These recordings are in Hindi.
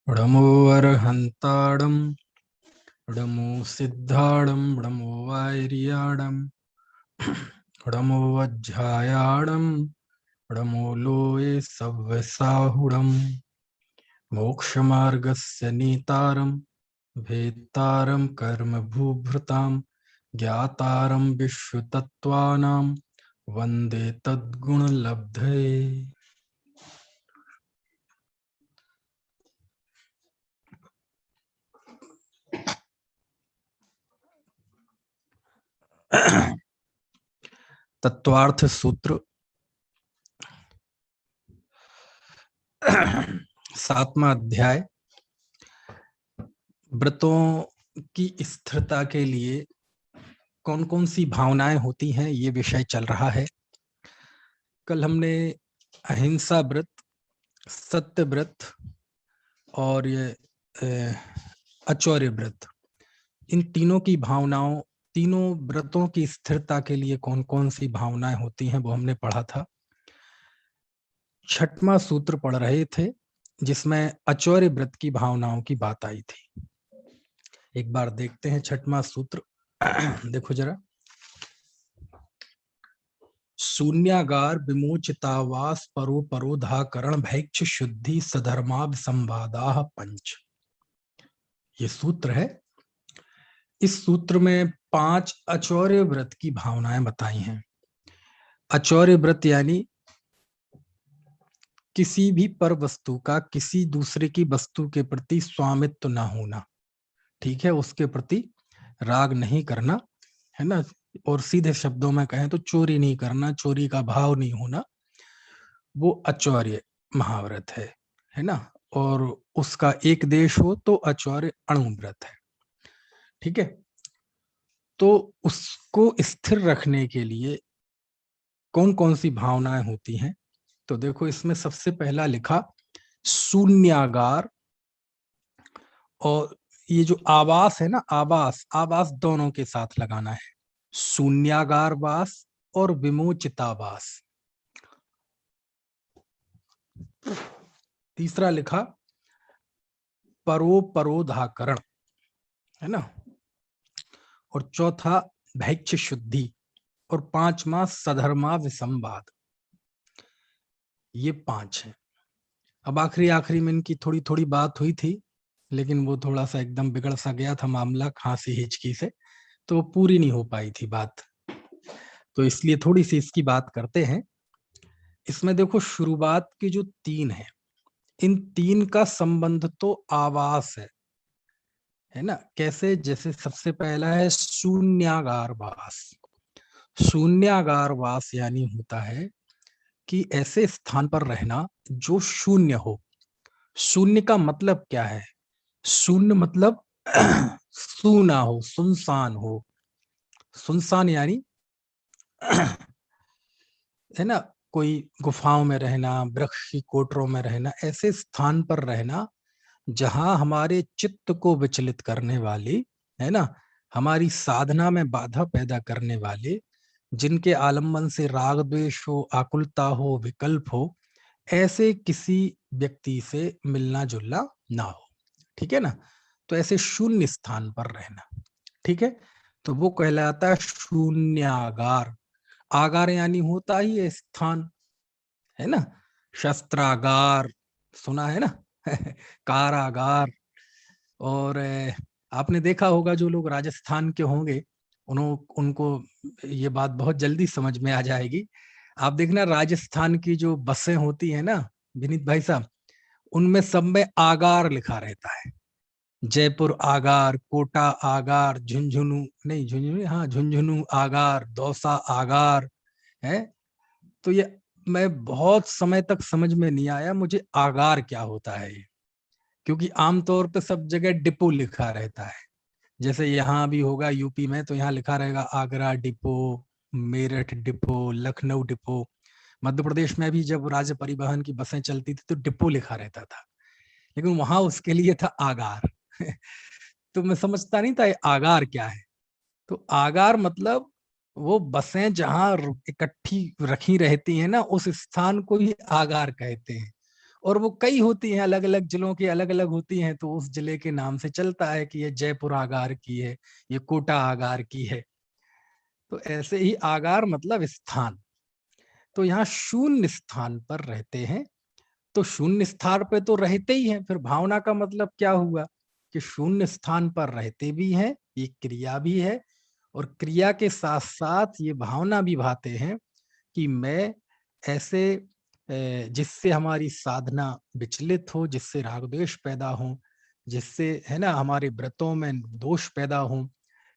णमो अर्हन्ताडं णमो सिद्धाडं णमो वैर्याडं णमो वज्झायाडं णमो लोये सव्यसाहुडं मोक्षमार्गस्य नेतारं भेत्तारं कर्मभूभृतां ज्ञातारं विश्वतत्त्वानां वन्दे तद्गुणलब्धये। तत्वार्थ सूत्र 7वां अध्याय। व्रतों की स्थिरता के लिए कौन कौन सी भावनाएं होती हैं, ये विषय चल रहा है। कल हमने अहिंसा व्रत, सत्य व्रत और ये अचौर्य व्रत, इन तीनों की भावनाओं, तीनों व्रतों की स्थिरता के लिए कौन कौन सी भावनाएं होती हैं वो हमने पढ़ा था। 6वां सूत्र पढ़ रहे थे जिसमें अचौर्य व्रत की भावनाओं की बात आई थी। एक बार देखते हैं 6वां सूत्र। देखो जरा। शून्यागार विमोचितावास परो परोधाकरण भैक्ष शुद्धि सधर्माभ संवादाः पंच, ये सूत्र है। इस सूत्र में 5 अचौर्य व्रत की भावनाएं बताई हैं। अचौर्य व्रत यानी किसी भी पर वस्तु का किसी दूसरे की वस्तु के प्रति स्वामित्व ना होना, ठीक है, उसके प्रति राग नहीं करना, है ना। और सीधे शब्दों में कहें तो चोरी नहीं करना, चोरी का भाव नहीं होना, वो अचौर्य महाव्रत है ना। और उसका एक देश हो तो अचौर्य अणुव्रत है, ठीक है। तो उसको स्थिर रखने के लिए कौन कौन सी भावनाएं होती हैं, तो देखो इसमें सबसे पहला लिखा शून्यागार। और ये जो आवास है ना, आवास आवास दोनों के साथ लगाना है, शून्यागार वास और विमोचितावास। तीसरा लिखा परोधाकरण, है ना। और चौथा भैक्ष शुद्धि, और 5वां सधर्मा विसंवाद। ये 5 है। अब आखिरी आखिरी में इनकी थोड़ी थोड़ी बात हुई थी, लेकिन वो थोड़ा सा एकदम बिगड़ सा गया था मामला खांसी हिचकी से, तो पूरी नहीं हो पाई थी बात, तो इसलिए थोड़ी सी इसकी बात करते हैं। इसमें देखो शुरुआत की जो 3 है, इन 3 का संबंध तो आवास है ना। कैसे? जैसे सबसे पहला है शून्यागार वास। शून्यागार वास यानी होता है कि ऐसे स्थान पर रहना जो शून्य हो। शून्य का मतलब क्या है? शून्य मतलब सूना हो, सुनसान हो। सुनसान यानी है ना, कोई गुफाओं में रहना, वृक्ष की कोटरों में रहना, ऐसे स्थान पर रहना जहां हमारे चित्त को विचलित करने वाली, है ना, हमारी साधना में बाधा पैदा करने वाले, जिनके आलम्बन से राग द्वेष हो, आकुलता हो, विकल्प हो, ऐसे किसी व्यक्ति से मिलना जुलना ना हो, ठीक है ना। तो ऐसे शून्य स्थान पर रहना, ठीक है, तो वो कहलाता है शून्यागार। आगार यानी होता ही है स्थान, है ना। शस्त्रागार सुना है ना। कारागार। और आपने देखा होगा जो लोग राजस्थान के होंगे उनको ये बात बहुत जल्दी समझ में आ जाएगी। आप देखना राजस्थान की जो बसें होती है ना विनीत भाई साहब, उनमें सब में आगार लिखा रहता है। जयपुर आगार, कोटा आगार, झुंझुनू नहीं, झुंझुनू हाँ, झुंझुनू आगार, दौसा आगार है। तो ये मैं बहुत समय तक समझ में नहीं आया मुझे आगार क्या होता है ये, क्योंकि आमतौर पे सब जगह डिपो लिखा रहता है। जैसे यहाँ भी होगा यूपी में, तो यहाँ लिखा रहेगा Agra depot, Meerut depot, Lucknow depot. Madhya Pradesh में भी जब राज्य परिवहन की बसें चलती थी तो डिपो लिखा रहता था, लेकिन वहां उसके लिए था आगार। तो मैं समझता नहीं था ये आगार क्या है। तो आगार मतलब वो बसें जहां इकट्ठी रखी रहती हैं ना, उस स्थान को ही आगार कहते हैं। और वो कई होती हैं, अलग अलग जिलों की अलग अलग होती हैं, तो उस जिले के नाम से चलता है कि ये जयपुर आगार की है, ये कोटा आगार की है। तो ऐसे ही आगार मतलब स्थान। तो यहाँ शून्य स्थान पर रहते हैं। तो शून्य स्थान पे तो रहते ही हैं, फिर भावना का मतलब क्या हुआ कि शून्य स्थान पर रहते भी हैं, ये क्रिया भी है, और क्रिया के साथ साथ ये भावना भी भाते हैं कि मैं ऐसे जिससे हमारी साधना विचलित हो, जिससे राग द्वेष पैदा हो, जिससे है ना हमारे व्रतों में दोष पैदा हो,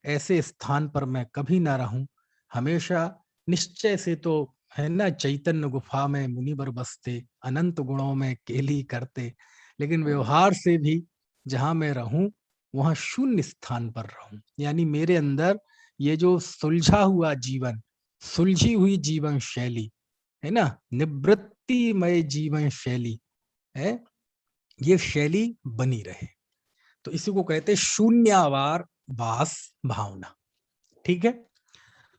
ऐसे स्थान पर मैं कभी ना रहूं। हमेशा निश्चय से तो है ना चैतन्य गुफा में मुनिवर बसते, अनंत गुणों में केली करते, लेकिन व्यवहार से भी जहां मैं रहूं वहां शून्य स्थान पर रहूं। यानी मेरे अंदर ये जो सुलझा हुआ जीवन, सुलझी हुई जीवन शैली है ना, निवृत्तिमय जीवन शैली है, ये शैली बनी रहे। तो इसी को कहते हैं शून्यावार वास भावना। ठीक है।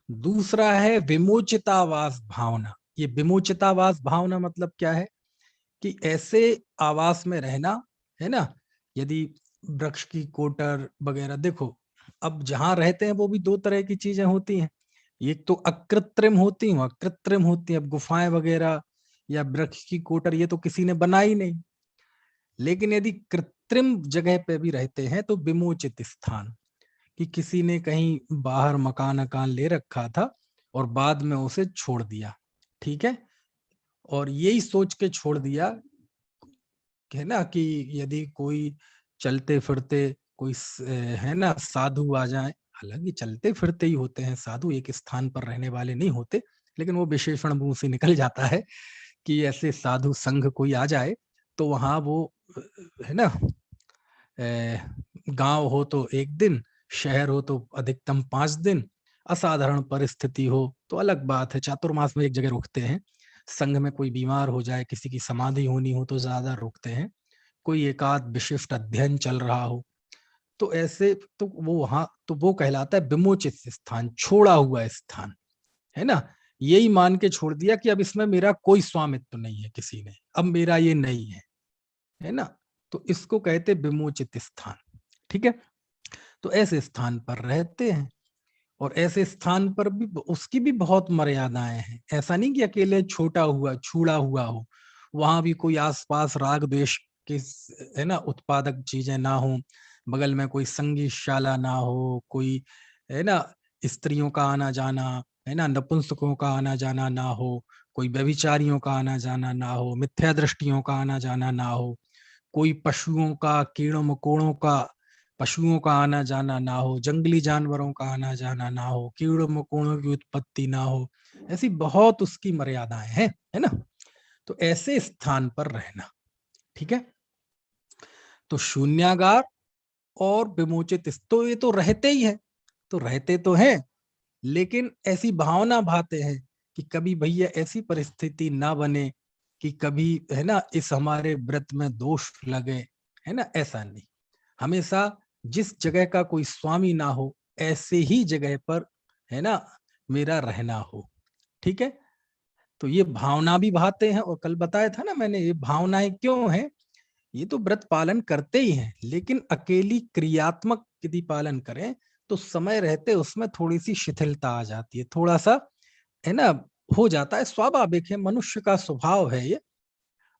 दूसरा है विमोचितावास भावना। ये विमोचितावास भावना मतलब क्या है कि ऐसे आवास में रहना है ना, यदि वृक्ष की कोटर वगैरह, देखो अब जहां रहते हैं वो भी दो तरह की चीजें होती हैं, एक तो अकृत्रिम होती हैं, अकृत्रिम होती हैं। अब गुफाएं वगैरह या वृक्ष की कोटर ये तो किसी ने बनाई नहीं, लेकिन यदि कृत्रिम जगह पे भी रहते हैं तो विमोचित स्थान, कि किसी ने कहीं बाहर मकान अकान ले रखा था और बाद में उसे छोड़ दिया। ठीक है। और यही सोच के छोड़ दिया है ना कि यदि कोई चलते फिरते कोई है ना साधु आ जाए, हालांकि चलते फिरते ही होते हैं साधु, एक स्थान पर रहने वाले नहीं होते, लेकिन वो विशेषण मुंह से निकल जाता है कि ऐसे साधु संघ कोई आ जाए तो वहां वो है ना गांव हो तो एक दिन, शहर हो तो अधिकतम 5 दिन, असाधारण परिस्थिति हो तो अलग बात है, चातुर्मास में एक जगह रुकते हैं। संघ में कोई बीमार हो जाए, किसी की समाधि होनी हो तो ज्यादा रुकते हैं, कोई एकाध विशिष्ट अध्ययन चल रहा हो तो ऐसे, तो वो वहां तो वो कहलाता है विमोचित स्थान, छोड़ा हुआ स्थान है ना। यही मान के छोड़ दिया कि अब इसमें मेरा कोई स्वामित्व नहीं है, किसी ने, अब मेरा ये नहीं है ना। तो इसको कहते विमोचित स्थान। ठीक है। तो ऐसे स्थान पर रहते हैं, और ऐसे स्थान पर भी उसकी भी बहुत मर्यादाएं हैं। ऐसा नहीं कि अकेले छोटा हुआ छूड़ा हुआ हो, वहां भी कोई आसपास राग द्वेष के है ना उत्पादक चीजें ना हो, बगल में कोई संगीतशाला ना हो, कोई है ना स्त्रियों का आना जाना है ना, नपुंसकों का आना जाना ना हो, कोई व्यभिचारियों का आना जाना ना हो, मिथ्या दृष्टियों का आना जाना ना हो, कोई पशुओं का, कीड़ों मकोड़ों का, पशुओं का आना जाना ना हो, जंगली जानवरों का आना जाना ना हो, कीड़ों मकोड़ों की उत्पत्ति ना हो, ऐसी बहुत उसकी मर्यादाएं हैं, है ना। तो ऐसे स्थान पर रहना। ठीक है। तो शून्यागार और विमोचित, तो ये तो रहते ही है, तो रहते तो हैं, लेकिन ऐसी भावना भाते हैं कि कभी भैया ऐसी परिस्थिति ना बने कि कभी है ना इस हमारे व्रत में दोष लगे, है ना, ऐसा नहीं। हमेशा जिस जगह का कोई स्वामी ना हो ऐसे ही जगह पर है ना मेरा रहना हो। ठीक है। तो ये भावना भी भाते हैं, और कल बताया था ना मैंने, ये भावनाएं क्यों हैं, ये तो व्रत पालन करते ही हैं, लेकिन अकेली क्रियात्मक यदि पालन करें तो समय रहते उसमें थोड़ी सी शिथिलता आ जाती है, थोड़ा सा है ना हो जाता है, स्वाभाविक है, मनुष्य का स्वभाव है ये।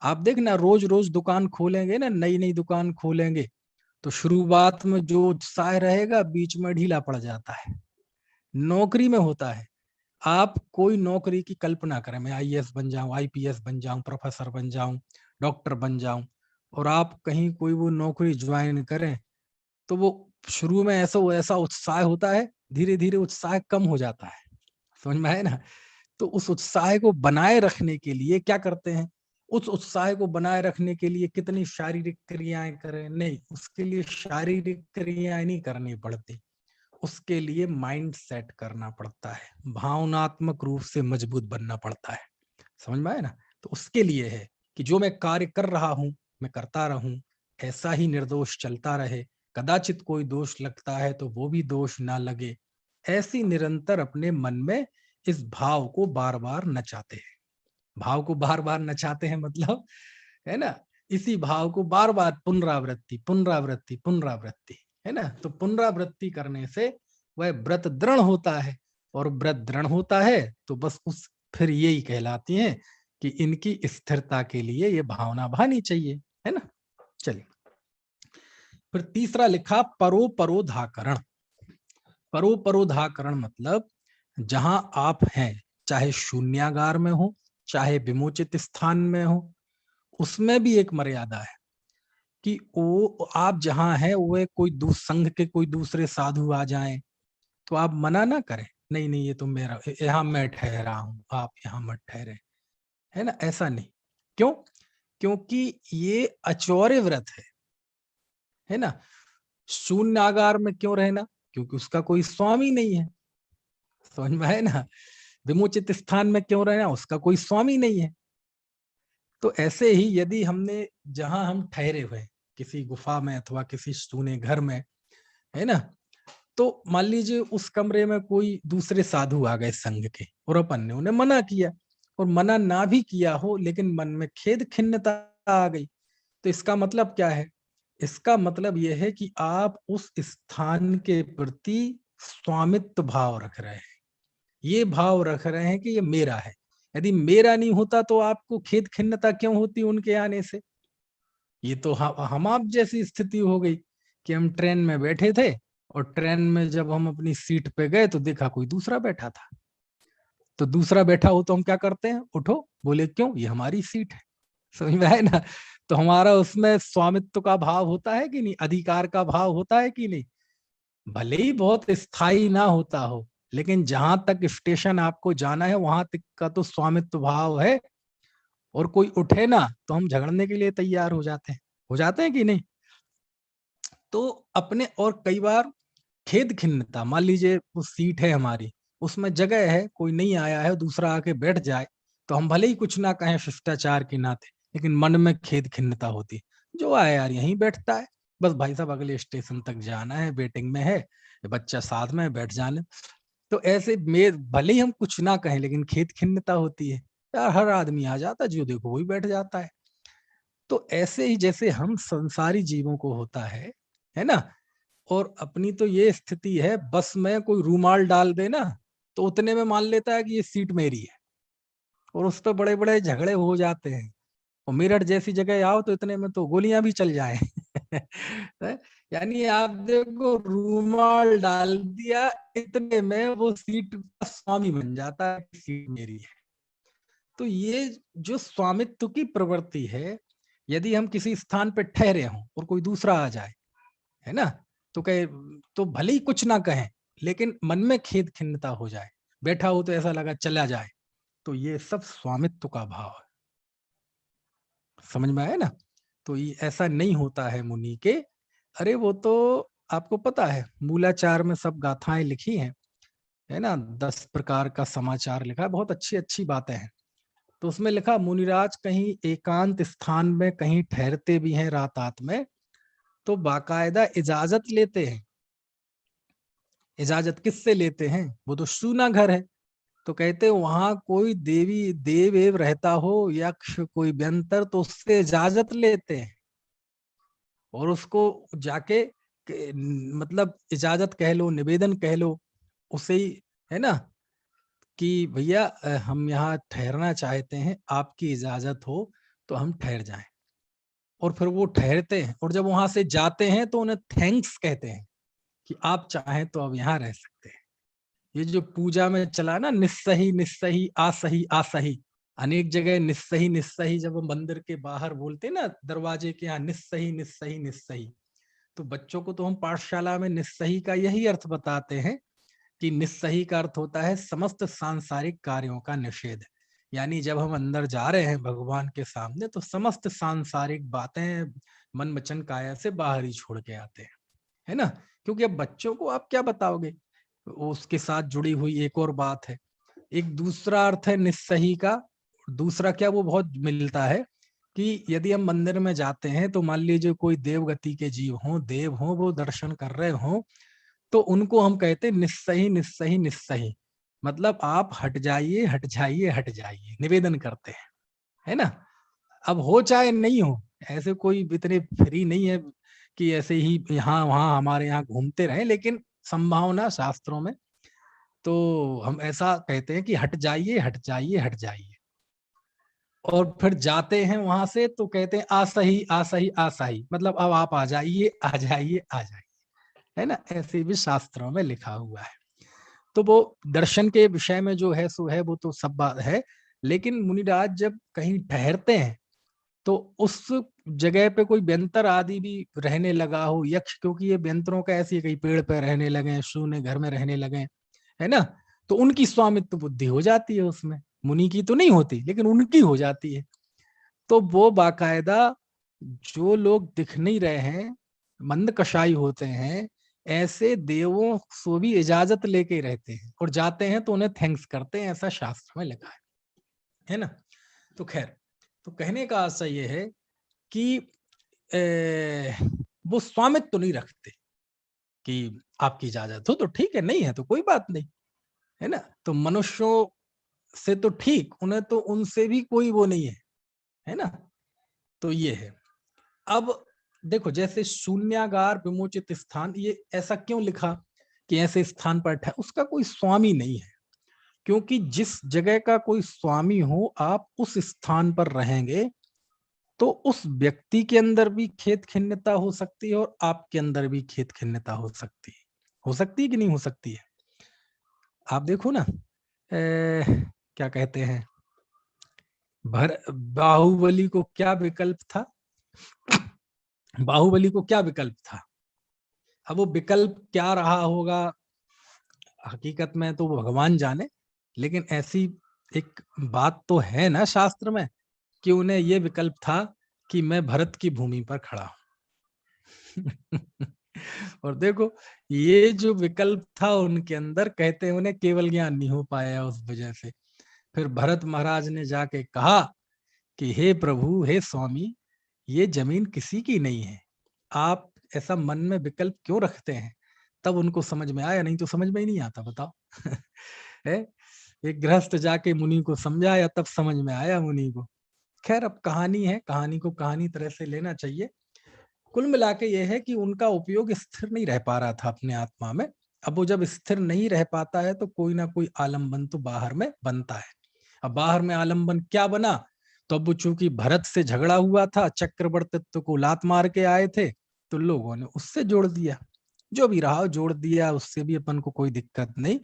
आप देखना रोज रोज दुकान खोलेंगे ना, नई नई दुकान खोलेंगे, तो शुरुआत में जो उत्साह रहेगा बीच में ढीला पड़ जाता है। नौकरी में होता है, आप कोई नौकरी की कल्पना करें, मैं आईएएस बन जाऊं, आईपीएस बन जाऊं, प्रोफेसर बन जाऊं, डॉक्टर बन जाऊं, और आप कहीं कोई वो नौकरी ज्वाइन करें तो वो शुरू में ऐसा ऐसा उत्साह होता है, धीरे धीरे उत्साह कम हो जाता है। समझ में आए ना। तो उस उत्साह को बनाए रखने के लिए क्या करते हैं, उस उत्साह को बनाए रखने के लिए कितनी शारीरिक क्रियाएं करें, नहीं, उसके लिए शारीरिक क्रियाएं नहीं करनी पड़ती, उसके लिए माइंड सेट करना पड़ता है, भावनात्मक रूप से मजबूत बनना पड़ता है। समझ में आए ना। तो उसके लिए है कि जो मैं कार्य कर रहा हूं मैं करता रहूं, ऐसा ही निर्दोष चलता रहे, कदाचित कोई दोष लगता है तो वो भी दोष ना लगे, ऐसी निरंतर अपने मन में इस भाव को बार बार नचाते हैं। भाव को बार बार नचाते हैं मतलब है ना। इसी भाव को बार बार पुनरावृत्ति पुनरावृत्ति पुनरावृत्ति, है ना। तो पुनरावृत्ति करने से वह व्रत दृढ़ होता है, और व्रत दृढ़ होता है तो बस उस फिर यही कहलाती हैं कि इनकी स्थिरता के लिए ये भावना भानी चाहिए, है ना। चलिए, फिर तीसरा लिखा परोपरोधाकरण। परोपरोधाकरण मतलब जहां आप हैं, चाहे शून्यागार में हो चाहे विमोचित स्थान में हो, उसमें भी एक मर्यादा है कि वो आप जहां हैं वो कोई संघ के कोई दूसरे साधु आ जाएं तो आप मना ना करें, नहीं नहीं ये तो मेरा, यहाँ मैं ठहरा हूं, आप यहाँ मत ठहरे, है ना। ऐसा नहीं। क्यों? क्योंकि ये अचौर्य व्रत है ना। शून्य आगार में क्यों रहना? क्योंकि उसका कोई स्वामी नहीं है, समझ में है ना। विमोचित स्थान में क्यों रहना? उसका कोई स्वामी नहीं है। तो ऐसे ही यदि हमने जहां हम ठहरे हुए किसी गुफा में अथवा किसी सूने घर में, है ना, तो मान लीजिए उस कमरे में कोई दूसरे साधु आ गए संघ के, और अपन ने उन्हें मना किया, और मना ना भी किया हो लेकिन मन में खेद खिन्नता आ गई, तो इसका मतलब क्या है? इसका मतलब यह है कि आप उस स्थान के प्रति स्वामित्व भाव रख रहे हैं, ये भाव रख रहे हैं कि ये मेरा है। यदि मेरा नहीं होता तो आपको खेद खिन्नता क्यों होती उनके आने से? ये तो हम आप जैसी स्थिति हो गई कि हम ट्रेन में बैठे थे, और ट्रेन में जब हम अपनी सीट पे गए तो देखा कोई दूसरा बैठा था। तो दूसरा बैठा हो तो हम क्या करते हैं? उठो, बोले क्यों? ये हमारी सीट है, समझ में है ना। तो हमारा उसमें स्वामित्व का भाव होता है कि नहीं, अधिकार का भाव होता है कि नहीं। भले ही बहुत स्थायी ना होता हो, लेकिन जहां तक स्टेशन आपको जाना है वहां तक का तो स्वामित्व भाव है, और कोई उठे ना तो हम झगड़ने के लिए तैयार हो जाते हैं कि नहीं। तो अपने, और कई बार खेद खिन्नता, मान लीजिए वो सीट है हमारी, उसमें जगह है, कोई नहीं आया है, दूसरा आके बैठ जाए, तो हम भले ही कुछ ना कहें शिष्टाचार के नाते, लेकिन मन में खेद खिन्नता होती है, जो आया यार यहीं बैठता है, बस भाई साहब अगले स्टेशन तक जाना है, वेटिंग में है, ये बच्चा साथ में बैठ जाने। तो ऐसे में भले ही हम कुछ ना कहें लेकिन खेद खिन्नता होती है, यार हर आदमी आ जाता है, जो देखो वही बैठ जाता है। तो ऐसे ही जैसे हम संसारी जीवों को होता है ना, और अपनी तो ये स्थिति है, बस में कोई रूमाल डाल देना तो उतने में मान लेता है कि ये सीट मेरी है, और उस पर बड़े बड़े झगड़े हो जाते हैं, और मेरठ जैसी जगह आओ तो इतने में तो गोलियां भी चल जाए। यानी आप देखो, रूमाल डाल दिया, इतने में वो सीट का स्वामी बन जाता है, सीट मेरी है। तो ये जो स्वामित्व की प्रवृत्ति है, यदि हम किसी स्थान पर ठहरे हों और कोई दूसरा आ जाए, है ना, तो कहे, तो भले ही कुछ ना कहें लेकिन मन में खेद खिन्नता हो जाए, बैठा हो तो ऐसा लगा चला जाए, तो ये सब स्वामित्व का भाव है, समझ में आया ना। तो ये ऐसा नहीं होता है मुनि के। अरे वो तो आपको पता है, मूलाचार में सब गाथाएं लिखी हैं, है ना, 10 प्रकार का समाचार लिखा है, बहुत अच्छी अच्छी बातें हैं। तो उसमें लिखा, मुनिराज कहीं एकांत स्थान में कहीं ठहरते भी हैं रात रात में, तो बाकायदा इजाजत लेते हैं। इजाजत किससे लेते हैं? वो तो सूना घर है, तो कहते हैं वहां कोई देवी देव एव रहता हो, यक्ष कोई व्यंतर, तो उससे इजाजत लेते हैं, और उसको जाके मतलब इजाजत कह लो, निवेदन कह लो उसे ही, है ना, कि भैया हम यहाँ ठहरना चाहते हैं, आपकी इजाजत हो तो हम ठहर जाएं। और फिर वो ठहरते हैं, और जब वहां से जाते हैं तो उन्हें थैंक्स कहते हैं कि आप चाहें तो अब यहाँ रह सकते हैं। ये जो पूजा में चला ना, निस्सही निस्सही आसही आसही, अनेक जगह निस्सही निस्सही, जब वो मंदिर के बाहर बोलते ना दरवाजे के यहाँ, निस्सही निस्सही निस्सही, तो बच्चों को तो हम पाठशाला में निस्सही का यही अर्थ बताते हैं कि निस्सही का अर्थ होता है समस्त सांसारिक कार्यों का निषेध। यानी जब हम अंदर जा रहे हैं भगवान के सामने, तो समस्त सांसारिक बातें मन वचन काया से बाहर ही छोड़ के आते हैं, है ना। क्योंकि अब बच्चों को आप क्या बताओगे, उसके साथ जुड़ी हुई एक और बात है। एक दूसरा अर्थ है निस्सही का, दूसरा क्या वो बहुत मिलता है कि यदि हम मंदिर में जाते हैं तो मान लीजिए कोई देवगति के जीव हों, देव हों, वो दर्शन कर रहे हों, तो उनको हम कहते हैं निस्सही निस्सही निस्सही, मतलब आप हट जाइए हट जाइए हट जाइए, निवेदन करते हैं, है ना। अब हो चाहे नहीं हो, ऐसे कोई इतने फ्री नहीं है कि ऐसे ही यहाँ वहां हमारे यहाँ घूमते रहे, लेकिन संभावना शास्त्रों में तो हम ऐसा कहते हैं कि हट जाइए हट जाइए हट जाइए, और फिर जाते हैं वहां से तो कहते हैं आसही आसही आसही, मतलब अब आप आ जाइए आ जाइए आ जाइए, है ना, ऐसे भी शास्त्रों में लिखा हुआ है। तो वो दर्शन के विषय में जो है सो है, वो तो सब बात है, लेकिन मुनिराज जब कहीं ठहरते हैं तो उस जगह पे कोई व्यंतर आदि भी रहने लगा हो, यक्ष, क्योंकि ये व्यंतरों का ऐसी कहीं पेड़ पे रहने लगे, शून्य घर में रहने लगे, है ना, तो उनकी स्वामित्व बुद्धि हो जाती है उसमें, मुनि की तो नहीं होती लेकिन उनकी हो जाती है। तो वो बाकायदा जो लोग दिख नहीं रहे हैं, मंद कषाई होते हैं, ऐसे देवों से भी इजाजत लेके रहते हैं और जाते हैं तो उन्हें थैंक्स करते हैं, ऐसा शास्त्र में लिखा है ना। तो खैर, तो कहने का आशय ये है कि वो स्वामित्व तो नहीं रखते कि आपकी इजाजत हो तो ठीक है, नहीं है तो कोई बात नहीं, है ना। तो मनुष्यों से तो ठीक, उन्हें तो उनसे भी कोई वो नहीं है ना। तो ये है। अब देखो, जैसे शून्यागार विमोचित स्थान, ये ऐसा क्यों लिखा कि ऐसे स्थान पर उसका कोई स्वामी नहीं है, क्योंकि जिस जगह का कोई स्वामी हो, आप उस स्थान पर रहेंगे तो उस व्यक्ति के अंदर भी खेत खिन्नता हो सकती है और आपके अंदर भी खेत खिन्नता हो सकती है कि नहीं हो सकती है। आप देखो ना, क्या कहते हैं, बाहुबली को क्या विकल्प था, बाहुबली को क्या विकल्प था। अब वो विकल्प क्या रहा होगा, हकीकत में तो भगवान जाने, लेकिन ऐसी एक बात तो है ना शास्त्र में कि उन्हें ये विकल्प था कि मैं भरत की भूमि पर खड़ा हूं। और देखो, ये जो विकल्प था उनके अंदर, कहते हैं उन्हें केवल ज्ञान नहीं हो पाया उस वजह से। फिर भरत महाराज ने जाके कहा कि हे प्रभु, हे स्वामी, ये जमीन किसी की नहीं है, आप ऐसा मन में विकल्प क्यों रखते हैं। तब उनको समझ में आया, नहीं तो समझ में ही नहीं आता, बताओ। है, एक गृहस्थ जाके मुनि को समझाया, तब समझ में आया मुनि को। खैर, अब कहानी है, कहानी को कहानी तरह से लेना चाहिए। कुल मिला के यह है कि उनका उपयोग स्थिर नहीं रह पा रहा था अपने आत्मा में। अब वो जब स्थिर नहीं रह पाता है तो कोई ना कोई आलम्बन तो बाहर में बनता है। अब बाहर में आलम्बन क्या बना, तो अब वो चूंकि भरत से झगड़ा हुआ था, चक्रवर्तित्व को लात मार के आए थे, तो लोगों ने उससे जोड़ दिया। जो भी रहा जोड़ दिया, उससे भी अपन को कोई दिक्कत नहीं,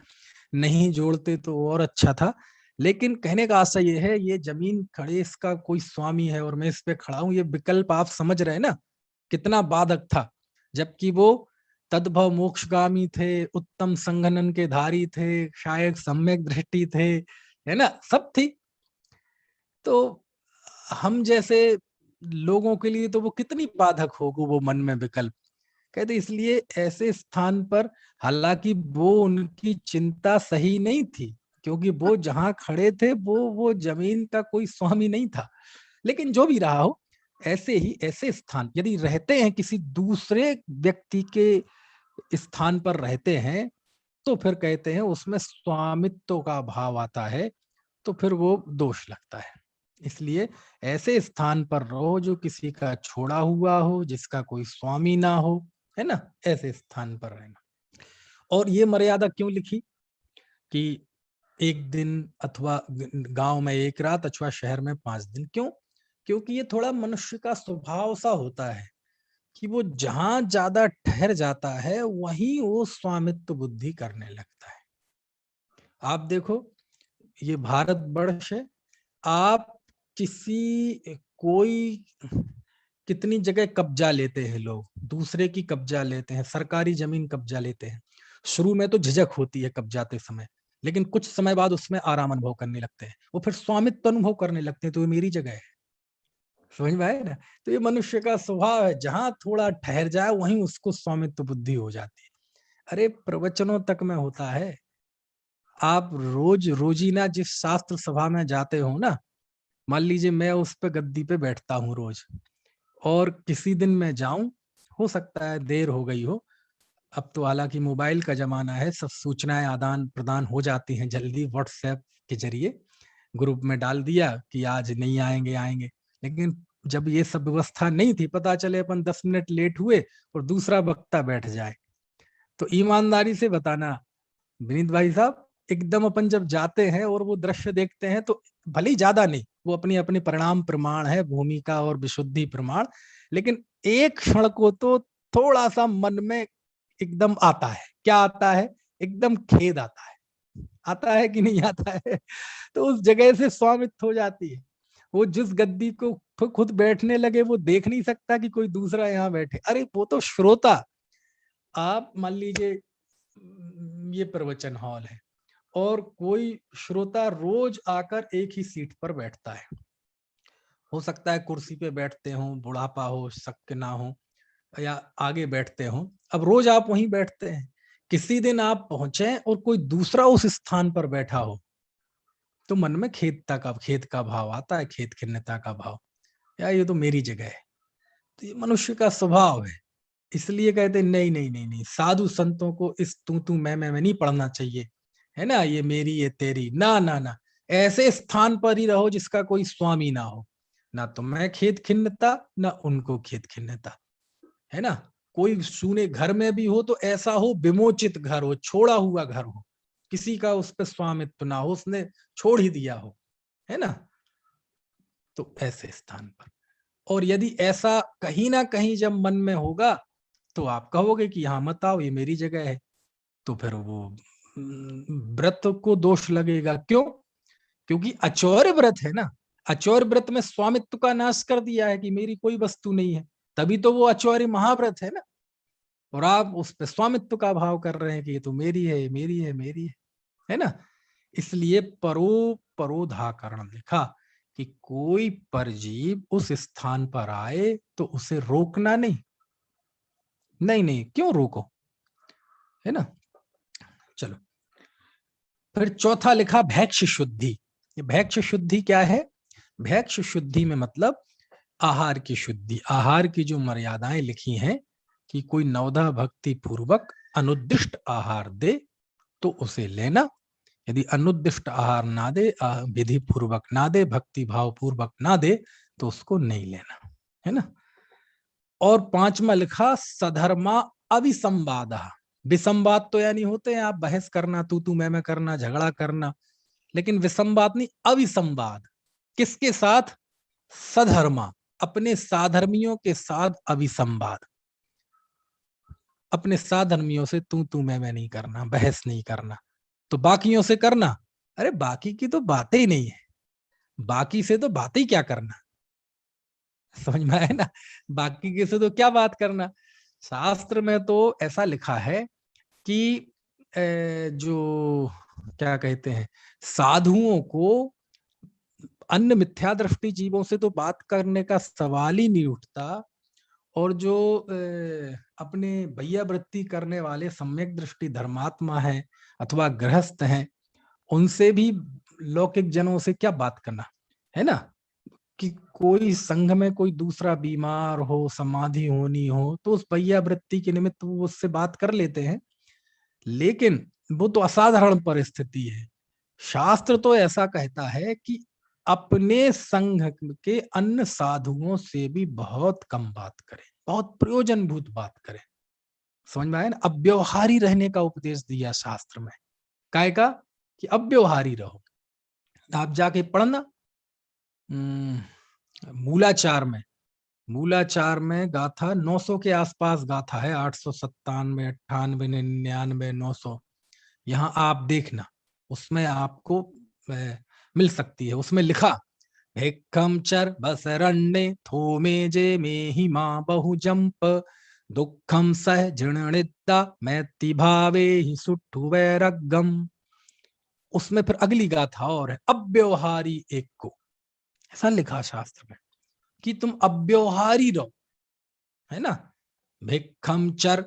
नहीं जोड़ते तो और अच्छा था। लेकिन कहने का आशा ये है, ये जमीन खड़े, इसका कोई स्वामी है और मैं इस पे खड़ा हूं, ये विकल्प आप समझ रहे हैं ना कितना बाधक था। जबकि वो तद्भव मोक्षगामी थे, उत्तम संघनन के धारी थे, शायद सम्यक दृष्टि थे, है ना, सब थी। तो हम जैसे लोगों के लिए तो वो कितनी बाधक होगी वो मन में विकल्प। कहते इसलिए ऐसे स्थान पर, हालांकि वो उनकी चिंता सही नहीं थी, क्योंकि वो जहां खड़े थे वो जमीन का कोई स्वामी नहीं था। लेकिन जो भी रहा हो, ऐसे ही ऐसे स्थान यदि रहते हैं, किसी दूसरे व्यक्ति के स्थान पर रहते हैं, तो फिर कहते हैं उसमें स्वामित्व का भाव आता है, तो फिर वो दोष लगता है। इसलिए ऐसे स्थान पर रहो जो किसी का छोड़ा हुआ हो, जिसका कोई स्वामी ना हो, है ना, ऐसे स्थान पर रहना। और ये मर्यादा क्यों लिखी कि एक दिन अथवा गांव में एक रात अथवा शहर में 5 दिन, क्यों? क्योंकि ये थोड़ा मनुष्य का स्वभाव सा होता है कि वो जहां ज्यादा ठहर जाता है वहीं वो स्वामित्व बुद्धि करने लगता है। आप देखो, ये भारत वर्ष है, आप किसी कोई कितनी जगह कब्जा लेते हैं लोग, दूसरे की कब्जा लेते हैं, सरकारी जमीन कब्जा लेते हैं। शुरू में तो झिझक होती है कब्जाते समय, लेकिन कुछ समय बाद उसमें आराम अनुभव करने लगते हैं, वो फिर स्वामित्व अनुभव करने लगते हैं, तो ये मेरी जगह है। समझ में आए ना। तो ये मनुष्य का स्वभाव है, जहां थोड़ा ठहर जाए वहीं उसको स्वामित्व बुद्धि हो जाती है। अरे प्रवचनों तक में होता है। आप रोज रोजीना जिस शास्त्र सभा में जाते हो ना, मान लीजिए मैं उस पे गद्दी पे बैठता हूँ रोज, और किसी दिन मैं जाऊं, हो सकता है देर हो गई हो, अब तो हालांकि मोबाइल का जमाना है, सब सूचनाएं आदान प्रदान हो जाती हैं जल्दी, व्हाट्सएप के जरिए ग्रुप में डाल दिया कि आज नहीं आएंगे आएंगे, लेकिन जब ये सब व्यवस्था नहीं थी, पता चले अपन 10 मिनट लेट हुए और दूसरा वक्ता बैठ जाए, तो ईमानदारी से बताना विनीत भाई साहब, एकदम अपन जब जाते हैं और वो दृश्य देखते हैं तो भले ही ज्यादा नहीं, वो अपनी अपनी परिणाम प्रमाण है, भूमिका और विशुद्धि प्रमाण, लेकिन एक क्षण को तो थोड़ा सा मन में एकदम आता है। क्या आता है? एकदम खेद आता है। आता है कि नहीं आता है? तो उस जगह से स्वामित्व हो जाती है। वो जिस गद्दी को खुद बैठने लगे, वो देख नहीं सकता कि कोई दूसरा यहाँ बैठे। अरे वो तो श्रोता, आप मान लीजिए ये प्रवचन हॉल है और कोई श्रोता रोज आकर एक ही सीट पर बैठता है। हो सकता है कुर्सी पे बैठते हो, बुढ़ापा हो, शक ना हो, या आगे बैठते हो। अब रोज आप वहीं बैठते हैं, किसी दिन आप पहुंचे और कोई दूसरा उस स्थान पर बैठा हो, तो मन में खेद का भाव आता है, खेद खिन्नता का भाव। यार ये तो मेरी जगह है। तो ये मनुष्य का स्वभाव है। इसलिए कहते हैं नहीं नहीं नहीं नहीं, साधु संतों को इस तू मैं नहीं पढ़ना चाहिए, है ना, ये मेरी ये तेरी, ना ना ना। ऐसे स्थान पर ही रहो जिसका कोई स्वामी ना हो, ना तो मैं खेद खिन्नता ना उनको खेद खिन्नता, है ना। कोई सूने घर में भी हो तो ऐसा हो विमोचित घर हो, छोड़ा हुआ घर हो, किसी का उस पर स्वामित्व ना हो, उसने छोड़ ही दिया हो, है ना। तो ऐसे स्थान पर, और यदि ऐसा कहीं ना कहीं जब मन में होगा तो आप कहोगे कि यहाँ मत आओ, ये मेरी जगह है, तो फिर वो व्रत को दोष लगेगा। क्यों? क्योंकि अचौर्य व्रत है ना। अचौर्य व्रत में स्वामित्व का नाश कर दिया है कि मेरी कोई वस्तु नहीं है, तभी तो वो अचौर्य महाव्रत है ना। और आप उस पर स्वामित्व का भाव कर रहे हैं कि ये तो मेरी है, मेरी है, मेरी है ना। इसलिए परोधाकरण लिखा कि कोई परजीव उस स्थान पर आए तो उसे रोकना नहीं। नहीं नहीं, क्यों रोको, है ना। चलो, फिर चौथा लिखा भैक्ष शुद्धि। ये भैक्ष शुद्धि क्या है? भैक्ष शुद्धि में मतलब आहार की शुद्धि। आहार की जो मर्यादाएं लिखी हैं कि कोई नवधा भक्ति पूर्वक अनुद्दिष्ट आहार दे तो उसे लेना, यदि अनुद्दिष्ट आहार ना दे, विधि पूर्वक ना दे, भक्ति भाव पूर्वक ना दे, तो उसको नहीं लेना, है ना। और पांचवा लिखा सधर्मा अविसंवाद। विसंवाद तो यानी होते हैं आप बहस करना, तू मैं करना, झगड़ा करना, लेकिन विसंवाद नहीं, अविसंवाद। किसके साथ? सधर्मा, अपने साधर्मियों के साथ अविसंवाद। अपने साधर्मियों से तू मैं नहीं करना, बहस नहीं करना। तो बाकियों से करना, अरे बाकी की तो बातें ही नहीं है, बाकी से तो बातें ही क्या करना। समझ में आया ना। बाकी के से तो क्या बात करना। शास्त्र में तो ऐसा लिखा है कि जो क्या कहते हैं, साधुओं को अन्य मिथ्या दृष्टि जीवों से तो बात करने का सवाल ही नहीं उठता। और जो अपने भैया वृत्ति करने वाले सम्यक दृष्टि धर्मात्मा है अथवा गृहस्थ हैं, उनसे भी लौकिक जनों से क्या बात करना, है ना। कि कोई संघ में कोई दूसरा बीमार हो, समाधि होनी हो, तो उस भैया वृत्ति के निमित्त वो उससे बात कर लेते हैं, लेकिन वो तो असाधारण परिस्थिति है। शास्त्र तो ऐसा कहता है कि अपने संघ के अन्य साधुओं से भी बहुत कम बात करें, बहुत प्रयोजनभूत बात करें। समझ में आया ना। अब व्यवहारी रहने का उपदेश दिया शास्त्र में। काय का? कि अब व्यवहारी रहो। आप जाके पढ़ना मूलाचार में। मूलाचार में गाथा 900 के आसपास गाथा है, 897, 98, 99, 900। यहाँ आप देखना, उसमें आपको मिल सकती है। उसमें लिखा भिक्खम चर बसरण्ये थोमे जे में ही माँ बहु जंप दुखम सह जीर्णिद्दा मैति भावे ही सुट्ठु वैरगम। उसमें फिर अगली गाथा और है, अव्यवहारी एक को। ऐसा लिखा शास्त्र में कि तुम अव्यवहारी रहो, है ना। भिक्खम चर,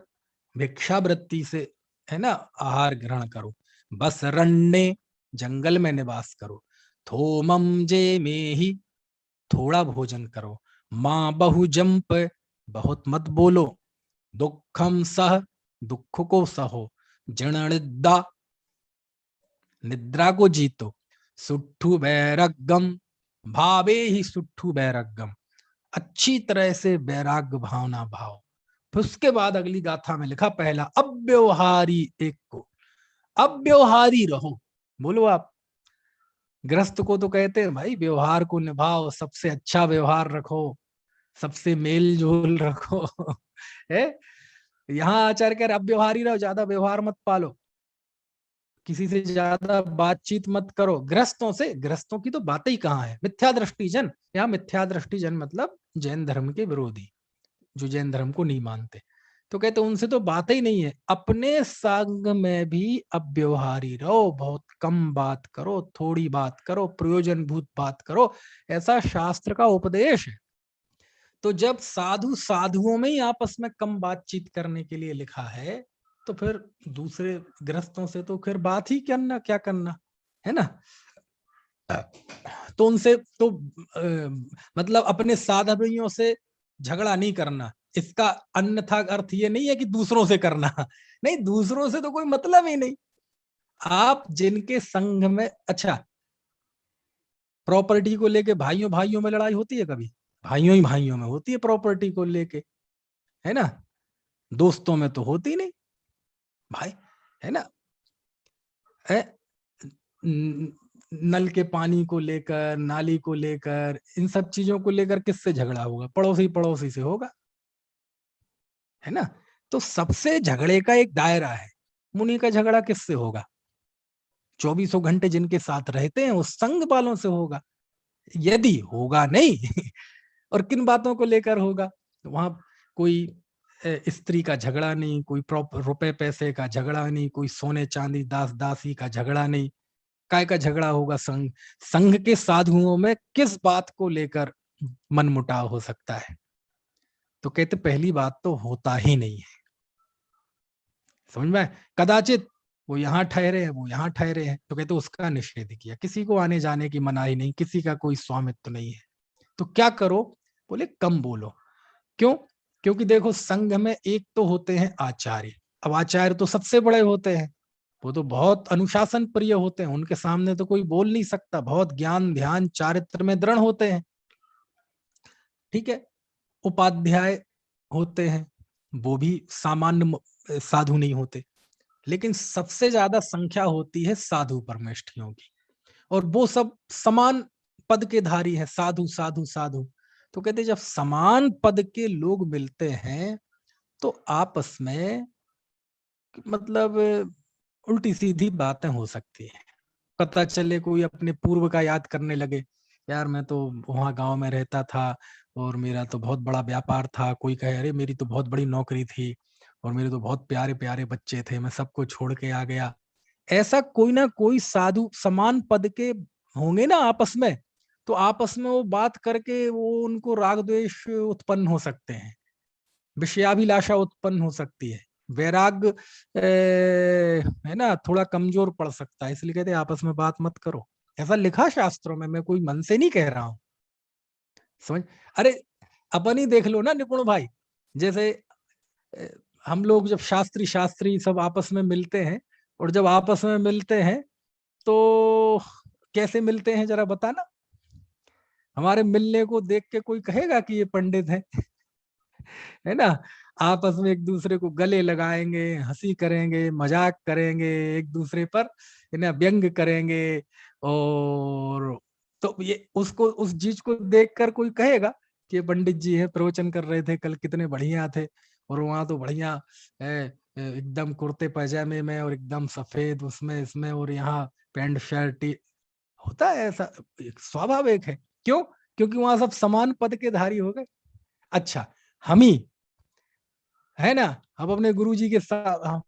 भिक्षावृत्ति से, है ना, आहार ग्रहण करो। बस रण्य, जंगल में निवास करो। थोमम जे में ही, थोड़ा भोजन करो। माँ बहु जंप, बहुत मत बोलो। दुखम सह, दुख को सहो। जणनिद्दा, निद्रा को जीतो। सुट्ठु वैरगम, भावे ही सुट्ठू बैराग्यम, अच्छी तरह से वैराग्य भावना भाव। फिर उसके बाद अगली गाथा में लिखा, पहला अव्यवहारी एक को, अव्यवहारी रहो। बोलो आप, गृहस्थ को तो कहते हैं भाई व्यवहार को निभाओ, सबसे अच्छा व्यवहार रखो, सबसे मेल जोल रखो है। यहाँ आचार्य कह रहे अव्यवहारी रहो, ज्यादा व्यवहार मत पालो, किसी से ज्यादा बातचीत मत करो। गृहस्थों से, गृहस्थों की तो बातें ही कहाँ है। मिथ्या दृष्टि जन, यहाँ मिथ्या दृष्टि जन मतलब जैन धर्म के विरोधी, जो जैन धर्म को नहीं मानते, तो कहते उनसे तो बात ही नहीं है। अपने संग में भी अव्यवहारी रहो, बहुत कम बात करो, थोड़ी बात करो, प्रयोजनभूत बात करो, ऐसा शास्त्र का उपदेश है। तो जब साधु साधुओं में ही आपस में कम बातचीत करने के लिए लिखा है, तो फिर दूसरे गृहस्थों से तो फिर बात ही करना, क्या करना है ना। तो उनसे तो मतलब अपने साधवियों से झगड़ा नहीं करना, इसका अन्यथा अर्थ ये नहीं है कि दूसरों से करना, नहीं, दूसरों से तो कोई मतलब ही नहीं। आप जिनके संग में, अच्छा, प्रॉपर्टी को लेके भाइयों भाइयों में लड़ाई होती है कभी? भाइयों ही भाइयों में होती है प्रॉपर्टी को लेके, है ना, दोस्तों में तो होती नहीं भाई, है ना। है, नल के पानी को लेकर, नाली को लेकर, इन सब चीजों को लेकर किससे झगड़ा होगा? पड़ोसी पड़ोसी से होगा, है ना। तो सबसे झगड़े का एक दायरा है, मुनि का झगड़ा किससे होगा? 24 घंटे जिनके साथ रहते हैं उस संग वालों से होगा, यदि होगा नहीं और किन बातों को लेकर होगा? वहां कोई स्त्री का झगड़ा नहीं, कोई रुपए पैसे का झगड़ा नहीं, कोई सोने चांदी दास दासी का झगड़ा नहीं, काय का झगड़ा होगा? संघ, संघ के साधुओं में किस बात को लेकर मनमुटाव हो सकता है? तो कहते पहली बात तो होता ही नहीं है, समझ में? कदाचित वो यहाँ ठहरे हैं, वो यहाँ ठहरे हैं, तो कहते उसका निषेध किया, किसी को आने जाने की मनाही नहीं, किसी का कोई स्वामित्व नहीं है। तो क्या करो? बोले कम बोलो। क्यों? क्योंकि देखो संघ में एक तो होते हैं आचार्य, अब आचार्य तो सबसे बड़े होते हैं, वो तो बहुत अनुशासन प्रिय होते हैं, उनके सामने तो कोई बोल नहीं सकता, बहुत ज्ञान ध्यान चारित्र में दृढ़ होते हैं, ठीक है। उपाध्याय होते हैं, वो भी सामान्य साधु नहीं होते, लेकिन सबसे ज्यादा संख्या होती है साधु परमेष्ठियों की, और वो सब समान पद के धारी है, साधु साधु साधु। तो कहते जब समान पद के लोग मिलते हैं तो आपस में मतलब उल्टी सीधी बातें हो सकती है। पता चले कोई अपने पूर्व का याद करने लगे, यार मैं तो वहां गांव में रहता था और मेरा तो बहुत बड़ा व्यापार था, कोई कहे अरे मेरी तो बहुत बड़ी नौकरी थी और मेरे तो बहुत प्यारे प्यारे बच्चे थे, मैं सबको छोड़ के आ गया। ऐसा कोई ना कोई साधु समान पद के होंगे ना आपस में, तो आपस में वो बात करके वो उनको राग द्वेष उत्पन्न हो सकते हैं, विषयाभिलाषा उत्पन्न हो सकती है, वैराग्य है ना थोड़ा कमजोर पड़ सकता है, इसलिए कहते हैं आपस में बात मत करो। ऐसा लिखा शास्त्रों में, मैं कोई मन से नहीं कह रहा हूं, समझ। अरे अपन ही देख लो ना निपुण भाई, जैसे अ, हम लोग जब शास्त्री शास्त्री सब आपस में मिलते हैं, और जब आपस में मिलते हैं तो कैसे मिलते हैं जरा बताना। हमारे मिलने को देख के कोई कहेगा कि ये पंडित है? है ना। आपस में एक दूसरे को गले लगाएंगे, हंसी करेंगे, मजाक करेंगे, एक दूसरे पर है ना व्यंग करेंगे, और तो ये उसको उस चीज को देखकर कोई कहेगा कि ये पंडित जी है, प्रवचन कर रहे थे कल, कितने बढ़िया थे, और वहां तो बढ़िया एकदम कुर्ते पैजामे में और एकदम सफेद उसमें इसमें, और यहाँ पैंट शर्ट होता है ऐसा, स्वाभाविक है। क्यों? क्योंकि वहां सब समान पद के धारी हो गए। अच्छा, हम ही है ना, हम अपने गुरु जी के साथ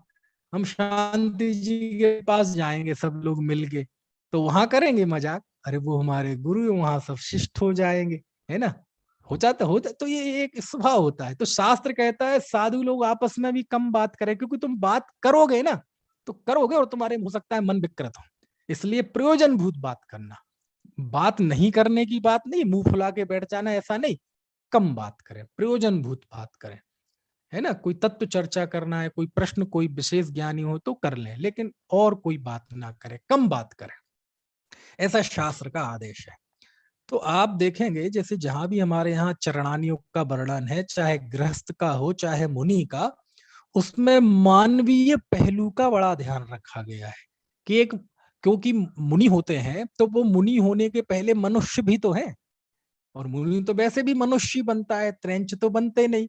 हम शांति जी के पास जाएंगे सब लोग मिलके, तो वहां करेंगे मजाक, अरे वो हमारे गुरु हैं, वहां सब शिष्ट हो जाएंगे, है ना। हो जाता तो ये एक स्वभाव होता है। तो शास्त्र कहता है साधु लोग आपस में भी कम बात करें, क्योंकि तुम बात करोगे ना, तो करोगे और तुम्हारे हो सकता है मन विकृत हो, इसलिए प्रयोजनभूत बात करना। बात नहीं करने की बात नहीं, मुंह फुला के बैठ जाना ऐसा नहीं, कम बात करें, प्रयोजनभूत बात करें, है ना। कोई तत्व चर्चा करना है, कोई प्रश्न कोई विशेष ज्ञानी हो तो कर लें, लेकिन और कोई बात ना करें, कम बात करें, ऐसा शास्त्र का आदेश है। तो आप देखेंगे जैसे जहां भी हमारे यहाँ चरणानियों का वर्णन है, चाहे गृहस्थ का हो चाहे मुनि का, उसमें मानवीय पहलू का बड़ा ध्यान रखा गया है कि एक, क्योंकि मुनि होते हैं तो वो मुनि होने के पहले मनुष्य भी तो हैं, और मुनि तो वैसे भी मनुष्य बनता है, त्रैंच तो बनते नहीं,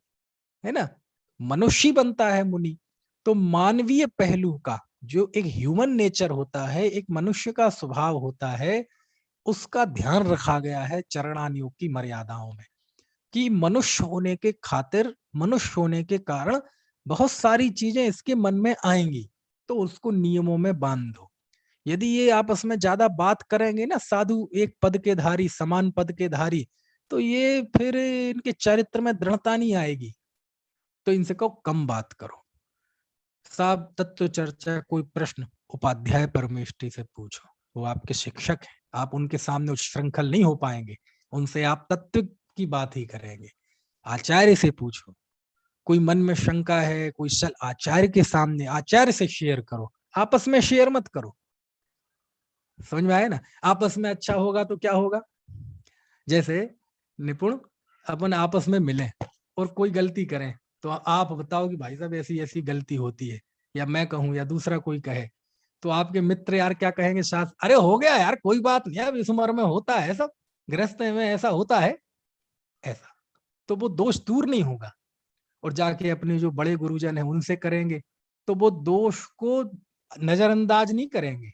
है ना, मनुष्य बनता है मुनि। तो मानवीय पहलू का जो एक ह्यूमन नेचर होता है, एक मनुष्य का स्वभाव होता है, उसका ध्यान रखा गया है चरणानियों की मर्यादाओं में, कि मनुष्य होने के खातिर, मनुष्य होने के कारण बहुत सारी चीजें इसके मन में आएंगी, तो उसको नियमों में बांध दो। यदि ये आपस में ज्यादा बात करेंगे ना, साधु एक पद के धारी समान पद के धारी, तो ये फिर इनके चरित्र में दृढ़ता नहीं आएगी। तो इनसे कहो कम बात करो, साहब तत्व चर्चा कोई प्रश्न उपाध्याय परमेष्टि से पूछो, वो आपके शिक्षक हैं, आप उनके सामने उच्छृंखल नहीं हो पाएंगे, उनसे आप तत्व की बात ही करेंगे। आचार्य से पूछो, कोई मन में शंका है, कोई सल आचार्य के सामने आचार्य से शेयर करो, आपस में शेयर मत करो। समझ में आया ना, आपस में अच्छा होगा तो क्या होगा, जैसे निपुण अपन आपस में मिले और कोई गलती करें, तो आप बताओ कि भाई साहब ऐसी ऐसी गलती होती है, या मैं कहूं या दूसरा कोई कहे, तो आपके मित्र यार क्या कहेंगे, साथ अरे हो गया यार कोई बात नहीं, अब इस उम्र में होता है सब, गृहस्थ में ऐसा होता है ऐसा, तो वो दोष दूर नहीं होगा। और जाके अपने जो बड़े गुरुजन है उनसे करेंगे, तो वो दोष को नजरअंदाज नहीं करेंगे,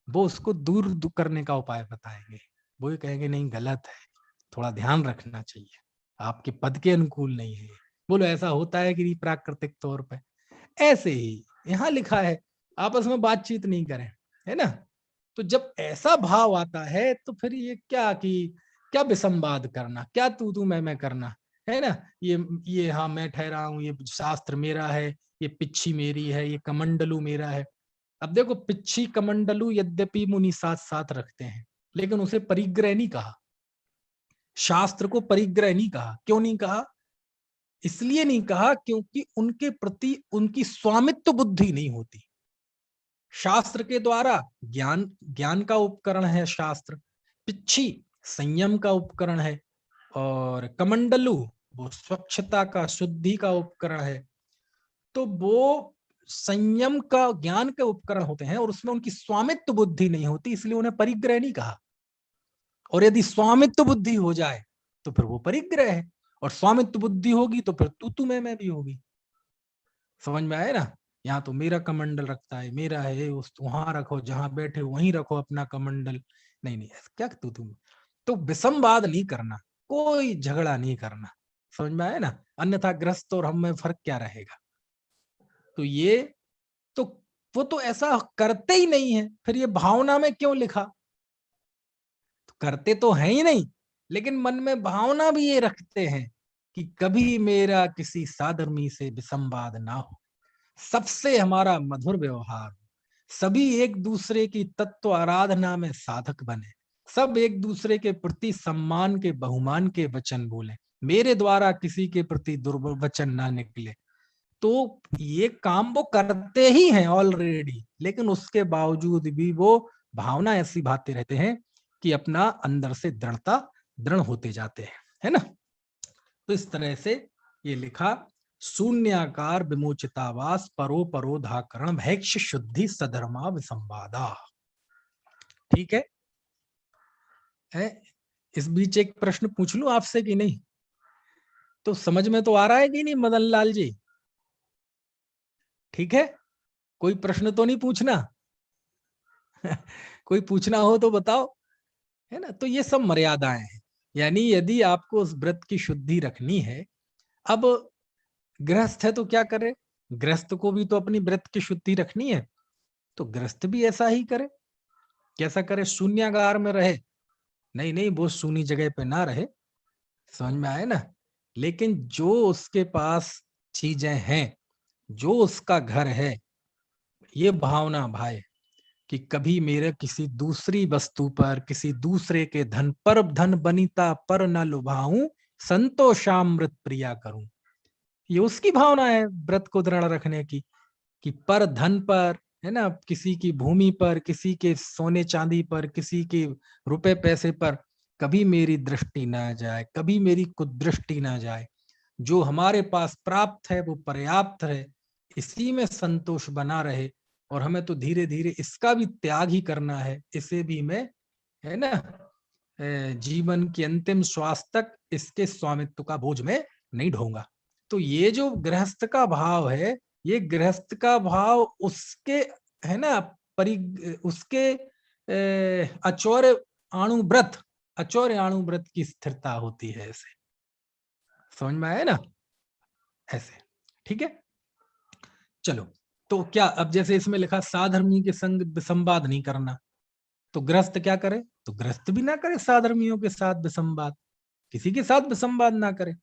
वो उसको दूर करने का उपाय बताएंगे। वो ये कहेंगे नहीं गलत है, थोड़ा ध्यान रखना चाहिए, आपके पद के अनुकूल नहीं है। बोलो ऐसा होता है कि नहीं प्राकृतिक तौर पे, ऐसे ही यहाँ लिखा है, आपस में बातचीत नहीं करें, है ना। तो जब ऐसा भाव आता है तो फिर ये क्या कि क्या विसंवाद करना, क्या तू मैं करना, है ना। ये हाँ मैं ठहरा हूं, ये शास्त्र मेरा है, ये पिच्छी मेरी है, ये कमंडलू मेरा है। अब देखो पिच्छी कमंडलू यद्यपि मुनि साथ साथ रखते हैं, लेकिन उसे परिग्रह नहीं कहा, शास्त्र को परिग्रह नहीं कहा। क्यों नहीं कहा, इसलिए नहीं कहा क्योंकि उनके प्रति उनकी स्वामित्व बुद्धि नहीं होती। शास्त्र के द्वारा ज्ञान, ज्ञान का उपकरण है शास्त्र, पिच्छी संयम का उपकरण है, और कमंडलू वो स्वच्छता का, शुद्धि का उपकरण है। तो वो संयम का, ज्ञान के उपकरण होते हैं, और उसमें उनकी स्वामित्व बुद्धि नहीं होती, इसलिए उन्हें परिग्रह नहीं कहा। और यदि स्वामित्व बुद्धि हो जाए तो फिर वो परिग्रह है, और स्वामित्व बुद्धि होगी तो फिर तू मैं भी होगी। समझ में आए ना, यहाँ तो मेरा कमंडल रखता है, मेरा है, उस वहां रखो, जहां बैठे वहीं रखो अपना कमंडल, नहीं नहीं क्या तू तुम। तो विसंवाद नहीं करना, कोई झगड़ा नहीं करना। समझ में आया ना, अन्यथा ग्रस्त और हम में फर्क क्या रहेगा। तो ये तो वो तो ऐसा करते ही नहीं है, फिर ये भावना में क्यों लिखा, तो करते तो है ही नहीं, लेकिन मन में भावना भी ये रखते हैं कि कभी मेरा किसी साधर्मी से विसंवाद ना हो, सबसे हमारा मधुर व्यवहार, सभी एक दूसरे की तत्व आराधना में साधक बने, सब एक दूसरे के प्रति सम्मान के बहुमान के वचन बोले, मेरे द्वारा किसी के प्रति दुर्वचन ना निकले। तो ये काम वो करते ही हैं ऑलरेडी, लेकिन उसके बावजूद भी वो भावना ऐसी भाते रहते हैं कि अपना अंदर से दृढ़ होते जाते हैं, है ना। तो इस तरह से ये लिखा, शून्याकार विमोचितावास परो परोधाकरण भैक्ष शुद्धि सधर्मा विसंवादा। ठीक है, इस बीच एक प्रश्न पूछ लूं आपसे कि नहीं, तो समझ में तो आ रहा है कि नहीं मदन लाल जी, ठीक है, कोई प्रश्न तो नहीं पूछना कोई पूछना हो तो बताओ, है ना। तो ये सब मर्यादाएं हैं, यानी यदि आपको उस व्रत की शुद्धि रखनी है, अब गृहस्थ है तो क्या करे, गृहस्थ को भी तो अपनी व्रत की शुद्धि रखनी है, तो गृहस्थ भी ऐसा ही करे। कैसा करे, शून्यागार में रहे, नहीं नहीं वो शून्य जगह पे ना रहे, समझ में आए ना। लेकिन जो उसके पास चीजें हैं, जो उसका घर है, ये भावना भाई कि कभी मेरे किसी दूसरी वस्तु पर, किसी दूसरे के धन पर, धन बनिता पर न लुभाऊं, संतोषामृत प्रिया करूं, ये उसकी भावना है व्रत को दृढ़ रखने की, कि पर धन पर, है ना, किसी की भूमि पर, किसी के सोने चांदी पर, किसी के रुपए पैसे पर कभी मेरी दृष्टि ना जाए, कभी मेरी कुदृष्टि ना जाए। जो हमारे पास प्राप्त है वो पर्याप्त है, इसी में संतोष बना रहे। और हमें तो धीरे धीरे इसका भी त्याग ही करना है। इसे भी मैं, है ना, जीवन की अंतिम श्वास तक इसके स्वामित्व का बोझ में नहीं ढोऊंगा। तो ये जो गृहस्थ का भाव है, ये गृहस्थ का भाव उसके, है ना, उसके अचौर्य अणुव्रत, अचौर्य अणुव्रत की स्थिरता होती है। ऐसे समझ में आया ना? ऐसे, ठीक है। चलो, तो क्या अब जैसे इसमें लिखा साधर्मी के संग संवाद नहीं करना, तो गृहस्थ क्या करे? तो गृहस्थ भी ना करे साधर्मियों के साथ विसंवाद, किसी के साथ विसंवाद ना करे,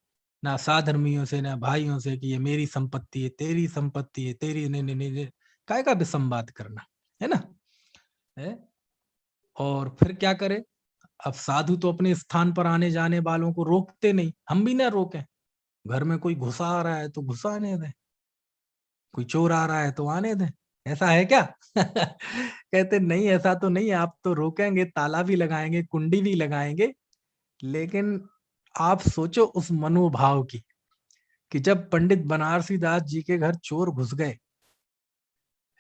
ना साधर्मियों से, ना भाइयों से कि ये मेरी संपत्ति है, तेरी संपत्ति है, तेरी, नहीं नहीं नहीं, काय का विसंवाद करना, है ना? है? और फिर क्या करे? अब साधु तो अपने स्थान पर आने जाने वालों को रोकते नहीं, हम भी ना रोकें। घर में कोई घुसा आ रहा है तो घुसा आने दें, कोई चोर आ रहा है तो आने दें, ऐसा है क्या? कहते नहीं, ऐसा तो नहीं, आप तो रोकेंगे, ताला भी लगाएंगे, कुंडी भी लगाएंगे, लेकिन आप सोचो उस मनोभाव की, कि जब पंडित बनारसी दास जी के घर चोर घुस गए,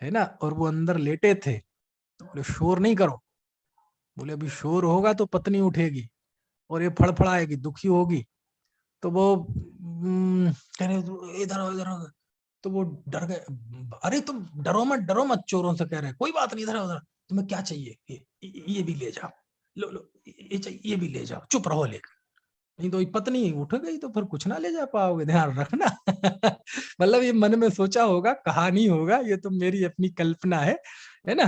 है ना, और वो अंदर लेटे थे, तो बोले शोर नहीं करो। बोले अभी शोर होगा तो पत्नी उठेगी और ये फड़फड़ाएगी, दुखी होगी। तो वो कह रहे इधर आओ, इधर आओ। तो वो डर गए, अरे तुम डरो मत, चोरों से कह रहे कोई बात नहीं, इधर उधर, तुम्हें क्या चाहिए, ये भी ले जाओ, लो लो, ये चाहिए, ये भी ले जाओ, चुप रहो लेकर। नहीं तो पत्नी उठ गई तो फिर कुछ ना ले जा पाओगे, ध्यान रखना। मतलब ये मन में सोचा होगा, कहानी होगा, ये तो मेरी अपनी कल्पना है ना,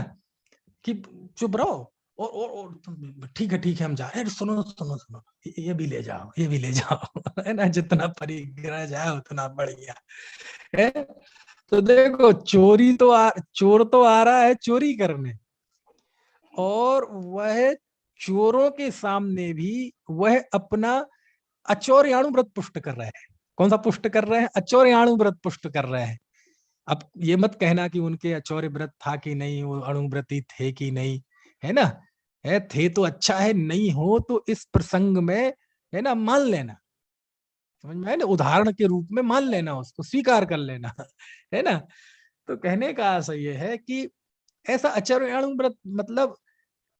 कि चुप रहो, और ठीक है हम जा रहे हैं, सुनो सुनो सुनो, ये भी ले जाओ, ये भी ले जाओ। है ना, जितना परिग्रह जाए उतना बढ़िया है। तो देखो, चोर तो आ रहा है चोरी करने, और वह चोरों के सामने भी वह अपना अचौर्याणु व्रत पुष्ट कर रहे हैं। कौन सा पुष्ट कर रहे हैं? अचौर्याणु व्रत पुष्ट कर रहे हैं। अब ये मत कहना कि उनके अचौर्य व्रत था कि नहीं, वो अणुव्रती थे कि नहीं, है ना, है थे तो अच्छा है, नहीं हो तो इस प्रसंग में, है ना, मान लेना, समझ में आया ना, उदाहरण के रूप में मान लेना, उसको स्वीकार कर लेना। है ना? तो कहने का आशय ये है कि ऐसा अचौर्याणु व्रत मतलब,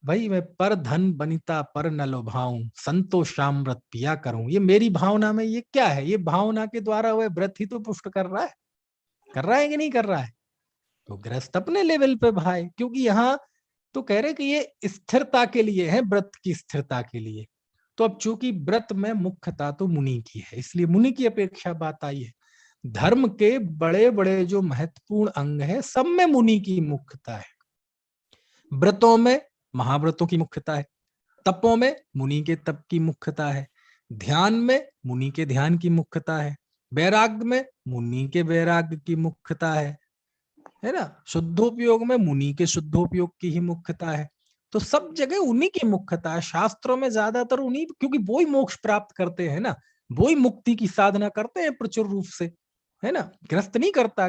भाई मैं पर धन बनिता पर न लोभाऊं, संतोषाम व्रत पिया करूं, ये मेरी भावना में ये क्या है? ये भावना के द्वारा वह व्रत ही तो पुष्ट कर रहा है, कर रहा है कि नहीं कर रहा है? तो गृहस्थ अपने लेवल पे भाई, क्योंकि यहाँ तो कह रहे कि ये स्थिरता के लिए है, व्रत की स्थिरता के लिए। तो अब चूंकि व्रत में मुख्यता तो मुनि की है, इसलिए मुनि की अपेक्षा बात आई है। धर्म के बड़े बड़े जो महत्वपूर्ण अंग है, सब में मुनि की मुख्यता है। व्रतों में महाव्रतों की मुख्यता है, तपों में मुनि के तप की मुख्यता है, ध्यान में मुनि के ध्यान की मुख्यता है, वैराग्य में मुनि के वैराग्य की मुख्यता है ना, शुद्धोपयोग में मुनि के शुद्धोपयोग की ही मुख्यता है। तो सब जगह उन्हीं की मुख्यता है, शास्त्रों में ज्यादातर उन्हीं, क्योंकि वो ही मोक्ष प्राप्त करते हैं ना, वो ही मुक्ति की साधना करते हैं प्रचुर रूप से, है ना। ग्रस्त नहीं करता,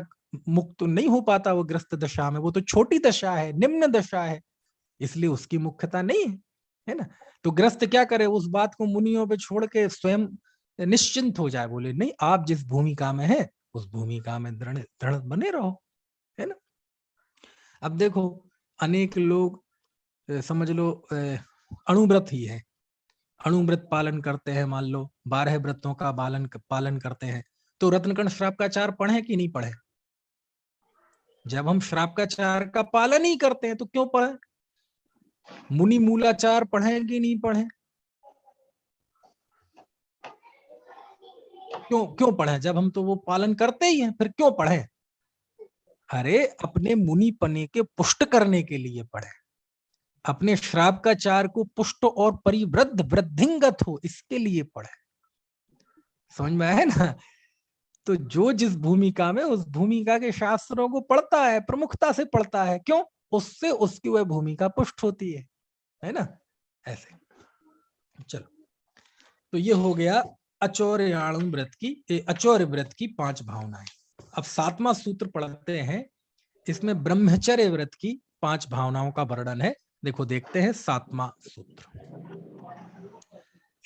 मुक्त नहीं हो पाता वो ग्रस्त दशा में, वो तो छोटी दशा है, निम्न दशा है, इसलिए उसकी मुख्यता नहीं है ना। तो ग्रस्त क्या करे, उस बात को मुनियों पे छोड़ के स्वयं निश्चिंत हो जाए, बोले नहीं, आप जिस भूमिका में है उस भूमिका में दृढ़ दृढ़ बने रहो, है ना। अब देखो, अनेक लोग समझ लो अणुव्रत ही है, अणुव्रत पालन करते हैं, मान लो 12 व्रतों का पालन करते हैं, तो रत्नकण श्राप का चार पढ़े कि नहीं पढ़े? जब हम श्राप का चार का पालन ही करते हैं तो क्यों पढ़े? मुनि मूलाचार पढ़े कि नहीं पढ़े? क्यों क्यों पढ़े? जब हम तो वो पालन करते ही हैं, फिर क्यों पढ़े? अरे अपने मुनि पने के पुष्ट करने के लिए पढ़े, अपने श्राप का चार को पुष्ट और परिवृद्ध वृद्धिंगत हो, इसके लिए पढ़े। समझ में आया ना? तो जो जिस भूमिका में, उस भूमिका के शास्त्रों को पढ़ता है, प्रमुखता से पढ़ता है, क्यों? उससे उसकी वह भूमिका पुष्ट होती है ना। ऐसे चलो, तो ये हो गया अचौर्याणु व्रत की, अचौर्य व्रत की 5 भावनाएं। अब 7वां सूत्र पढ़ते हैं, इसमें ब्रह्मचर्य व्रत की 5 भावनाओं का वर्णन है। देखो देखते हैं 7वां सूत्र।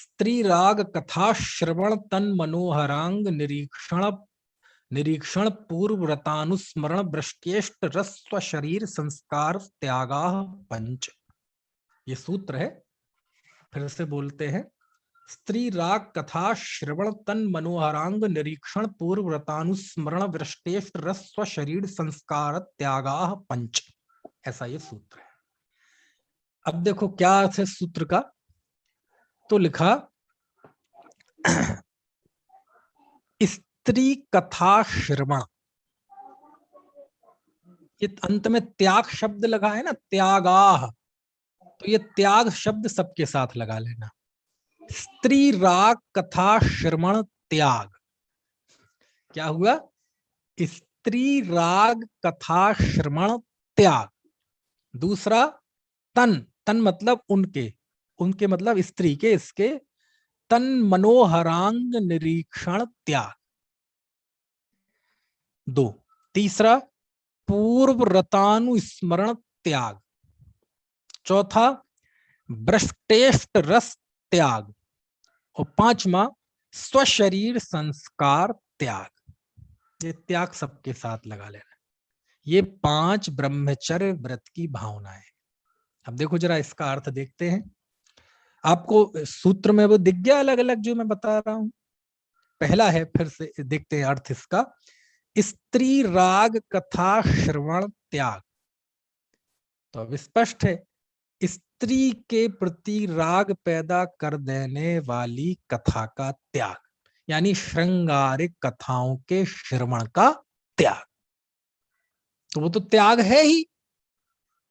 स्त्री राग कथा श्रवण तन मनोहरांग निरीक्षण पूर्व व्रतानुस्मरण वृष्टेष्ट रस्व शरीर संस्कार त्यागा पंच। ये सूत्र है, फिर से बोलते हैं। स्त्री राग कथा श्रवण तन मनोहरांग निरीक्षण पूर्व व्रतानुस्मरण वृष्टेष्ट रस्व शरीर संस्कार त्यागा पंच, ऐसा ये सूत्र है। अब देखो क्या अर्थ है सूत्र का। तो लिखा स्त्री कथा श्रवण, ये अंत में त्याग शब्द लगा है ना, त्यागाह, तो ये त्याग शब्द सबके साथ लगा लेना। स्त्री राग कथा श्रवण त्याग, क्या हुआ? स्त्री राग कथा श्रवण त्याग। दूसरा तन, तन मतलब उनके, उनके मतलब स्त्री के, इसके तन मनोहरांग निरीक्षण त्याग। दो। तीसरा पूर्व रतानुस्मरण त्याग। चौथा भ्रष्टेष्ट रस त्याग। और पांचवा स्वशरीर संस्कार त्याग। ये त्याग सबके साथ लगा लेना। ये 5 ब्रह्मचर्य व्रत की भावनाएं। अब देखो जरा इसका अर्थ देखते हैं। आपको सूत्र में वो दिख गया अलग अलग जो मैं बता रहा हूं। पहला है, फिर से देखते हैं अर्थ इसका। स्त्री राग कथा श्रवण त्याग, तो अब स्पष्ट है, स्त्री के प्रति राग पैदा कर देने वाली कथा का त्याग, यानी श्रृंगारिक कथाओं के श्रवण का त्याग। तो वो तो त्याग है ही,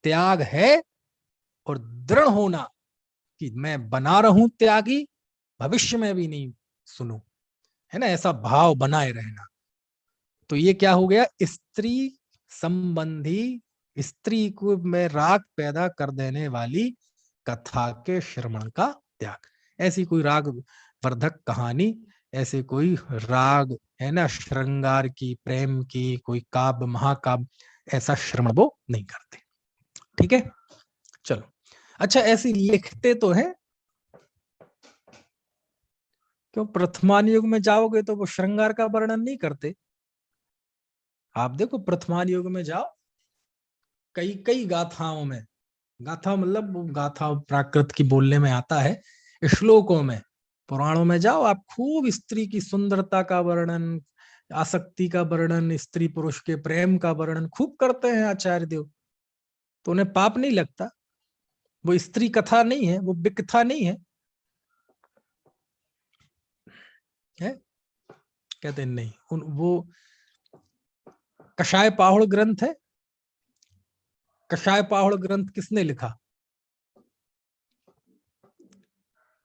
त्याग है। और दृढ़ होना कि मैं बना रहूं त्यागी, भविष्य में भी नहीं सुनूं, है ना, ऐसा भाव बनाए रहना। तो ये क्या हो गया? स्त्री संबंधी, स्त्री को में राग पैदा कर देने वाली कथा के श्रवण का त्याग। ऐसी कोई राग वर्धक कहानी, ऐसे कोई राग, है ना, श्रृंगार की, प्रेम की, कोई काव्य महाकाव्य, ऐसा श्रवण वो नहीं करते। ठीक है, चलो। अच्छा, ऐसी लिखते तो है, क्यों? प्रथमान युग में जाओगे तो वो श्रृंगार का वर्णन नहीं करते। आप देखो प्रथमान युग में जाओ, कई कई गाथाओं में, गाथा मतलब वो गाथा प्राकृत की बोलने में आता है, श्लोकों में, पुराणों में जाओ आप, खूब स्त्री की सुंदरता का वर्णन, आसक्ति का वर्णन, स्त्री पुरुष के प्रेम का वर्णन खूब करते हैं आचार्य देव। तो उन्हें पाप नहीं लगता। वो स्त्री कथा नहीं है, वो विकथा नहीं है, है? कहते नहीं वो कषाय पाहुड़ ग्रंथ है। कषाय पाहुड़ ग्रंथ किसने लिखा?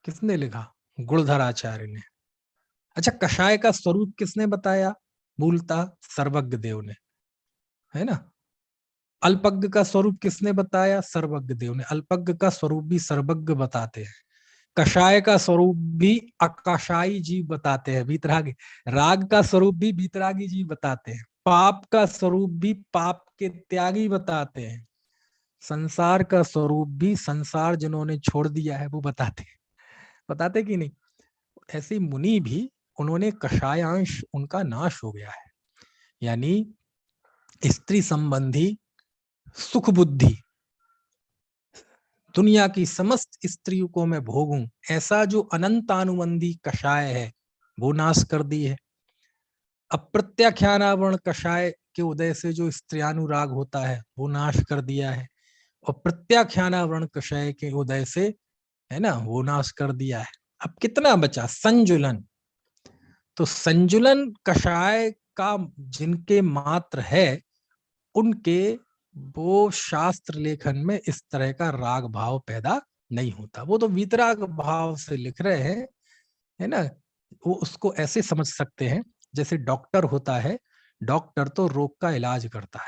किसने लिखा? गुणधर आचार्य ने। अच्छा, कषाय का स्वरूप किसने बताया? मूलतः सर्वज्ञ देव ने, है ना। अल्पज्ञ का स्वरूप किसने बताया? सर्वज्ञ देव ने। अल्पज्ञ का स्वरूप भी सर्वज्ञ बताते हैं। कषाय का स्वरूप भी अकषाई जी बताते हैं, वीतरागी। राग का स्वरूप भी वीतरागी जी बताते हैं। पाप का स्वरूप भी पाप के त्यागी बताते हैं। संसार का स्वरूप भी संसार जिन्होंने छोड़ दिया है वो बताते हैं। बताते कि नहीं? ऐसी मुनि भी, उन्होंने कषायांश, उनका नाश हो गया है। यानी स्त्री संबंधी सुख बुद्धि, दुनिया की समस्त स्त्रियों को मैं भोगूं, ऐसा जो अनंतानुबंधी कषाय है वो नाश कर दी है। अप्रत्याख्यानावरण कषाय के उदय से जो स्त्रियानुराग होता है वो नाश कर दिया है। और प्रत्याख्यानावरण कषाय के उदय से, है ना, वो नाश कर दिया है। अब कितना बचा? संजुलन। तो संजुलन कषाय का जिनके मात्र है, उनके वो शास्त्र लेखन में इस तरह का राग भाव पैदा नहीं होता। वो तो वीतराग भाव से लिख रहे हैं, है ना। वो उसको ऐसे समझ सकते हैं जैसे डॉक्टर होता है, डॉक्टर तो रोग का इलाज करता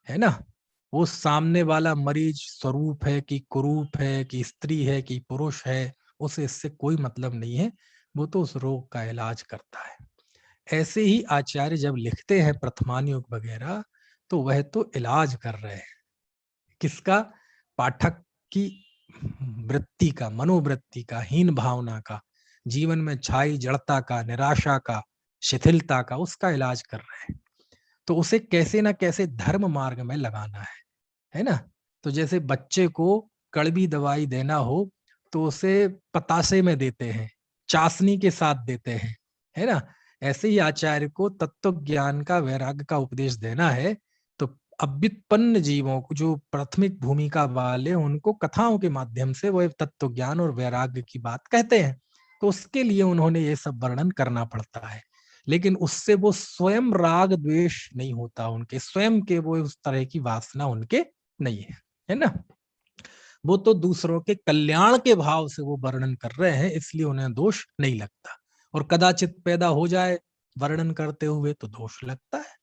है ना। वो सामने वाला मरीज स्वरूप है कि कुरूप है कि स्त्री है कि पुरुष है, उसे इससे कोई मतलब नहीं है, वो तो उस रोग का इलाज करता है। ऐसे ही आचार्य जब लिखते हैं प्रथमान युग वगैरह, तो वह तो इलाज कर रहे हैं। किसका? पाठक की वृत्ति का, मनोवृत्ति का, हीन भावना का, जीवन में छाई जड़ता का, निराशा का, शिथिलता का, उसका इलाज कर रहे हैं। तो उसे कैसे ना कैसे धर्म मार्ग में लगाना है ना। तो जैसे बच्चे को कड़वी दवाई देना हो तो उसे पतासे में देते हैं, चाशनी के साथ देते हैं, है ना। ऐसे ही आचार्य को तत्व ज्ञान का, वैराग्य का उपदेश देना है तो अव्युत्पन्न जीवों को, जो प्राथमिक भूमिका वाले, उनको कथाओं के माध्यम से वो तत्व ज्ञान और वैराग्य की बात कहते हैं। तो उसके लिए उन्होंने ये सब वर्णन करना पड़ता है, लेकिन उससे वो स्वयं राग द्वेष नहीं होता उनके, स्वयं के वो उस तरह की वासना उनके नहीं है ना। वो तो दूसरों के कल्याण के भाव से वो वर्णन कर रहे हैं, इसलिए उन्हें दोष नहीं लगता। और कदाचित पैदा हो जाए वर्णन करते हुए तो दोष लगता है,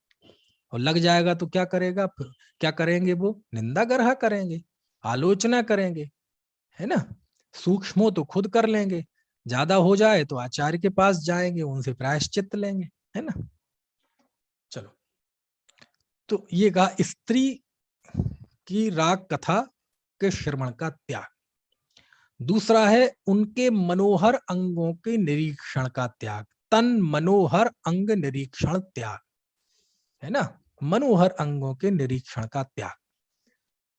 और लग जाएगा तो क्या करेगा फिर, क्या करेंगे वो, निंदा ग्रह करेंगे, आलोचना करेंगे, है ना। सूक्ष्म हो तो खुद कर लेंगे, ज्यादा हो जाए तो आचार्य के पास जाएंगे, उनसे प्रायश्चित लेंगे, है ना। चलो, तो ये कहा स्त्री की राग कथा के श्रवण का त्याग। दूसरा है उनके मनोहर अंगों के निरीक्षण का त्याग, तन मनोहर अंग निरीक्षण त्याग, है ना। मनोहर अंगों के निरीक्षण का त्याग।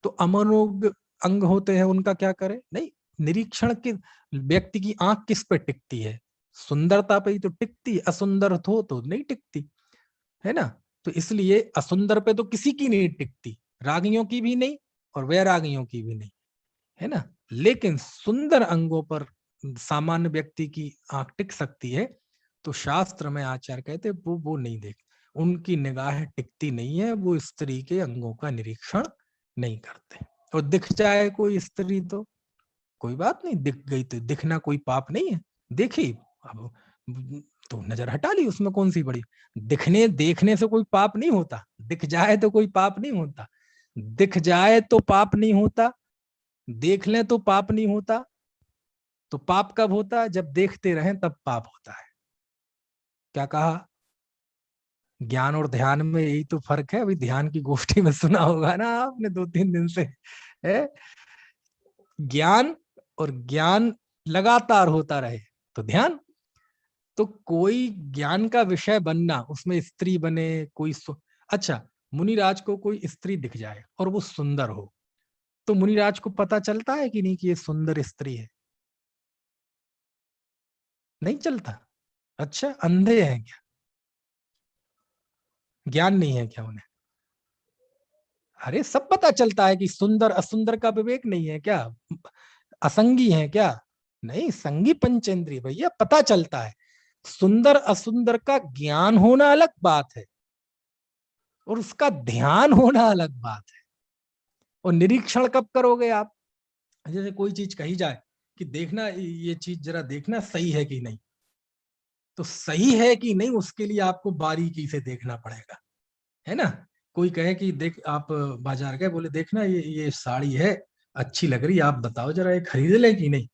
तो अमनोग अंग होते हैं, उनका क्या करें, नहीं, निरीक्षण के, व्यक्ति की आंख किस पे टिकती है, सुंदरता पे ही तो टिकती, असुंदर हो तो नहीं टिकती, है ना। तो इसलिए असुंदर पे तो किसी की नहीं टिकती, रागियों की भी नहीं और वैरागियों की भी नहीं, है ना। लेकिन सुंदर अंगों पर सामान्य व्यक्ति की आंख टिक सकती है। तो शास्त्र में आचार्य कहते वो नहीं देख, उनकी निगाह टिकती नहीं है, वो स्त्री के अंगों का निरीक्षण नहीं करते। और दिख जाए कोई स्त्री तो कोई बात नहीं, दिख गई तो दिखना कोई पाप नहीं है, देखी अब तो नजर हटा ली, उसमें कौन सी बड़ी, दिखने देखने से कोई पाप नहीं होता, दिख जाए तो कोई पाप नहीं होता, दिख जाए तो पाप नहीं होता, देख लें तो पाप नहीं होता। तो पाप कब होता है, जब देखते रहें तब पाप होता है। क्या कहा, ज्ञान और ध्यान में यही तो फर्क है, अभी ध्यान की गोष्ठी में सुना होगा ना आपने 2-3 दिन से, है ज्ञान, और ज्ञान लगातार होता रहे तो ध्यान। तो कोई ज्ञान का विषय बनना, उसमें स्त्री बने कोई अच्छा, मुनिराज को कोई स्त्री दिख जाए और वो सुंदर हो, तो मुनिराज को पता चलता है कि नहीं कि ये सुंदर स्त्री है, नहीं चलता। अच्छा, अंधे हैं क्या, ज्ञान नहीं है क्या उन्हें, अरे सब पता चलता है कि सुंदर असुंदर का विवेक नहीं है क्या, असंगी है क्या, नहीं, संगी पंचेंद्रिय भैया, पता चलता है। सुंदर असुंदर का ज्ञान होना अलग बात है और उसका ध्यान होना अलग बात है। और निरीक्षण कब करोगे आप, जैसे कोई चीज कही जाए कि देखना ये चीज जरा देखना सही है कि नहीं, तो सही है कि नहीं उसके लिए आपको बारीकी से देखना पड़ेगा, है ना। कोई कहे कि देख, आप बाजार गए, बोले देखना ये साड़ी है, अच्छी लग रही है, आप बताओ जरा ये खरीद ले कि नहीं।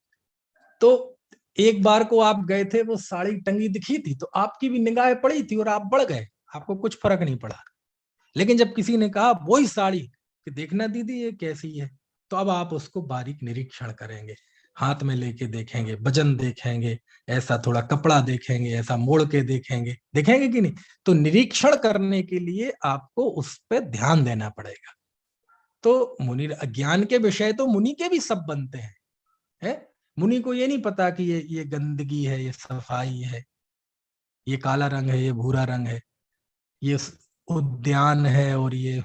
तो एक बार को आप गए थे, वो साड़ी टंगी दिखी थी तो आपकी भी निगाह पड़ी थी और आप बढ़ गए, आपको कुछ फर्क नहीं पड़ा। लेकिन जब किसी ने कहा वही साड़ी कि देखना दीदी ये कैसी है, तो अब आप उसको बारीक निरीक्षण करेंगे, हाथ में लेके देखेंगे, वजन देखेंगे, ऐसा थोड़ा कपड़ा देखेंगे, ऐसा मोड़ के देखेंगे, देखेंगे कि नहीं। तो निरीक्षण करने के लिए आपको उस पर ध्यान देना पड़ेगा। तो मुनि ज्ञान के विषय तो मुनि के भी सब बनते हैं। मुनि को ये नहीं पता कि ये गंदगी है, ये सफाई है, ये काला रंग है, ये भूरा रंग है, ये उद्यान है और ये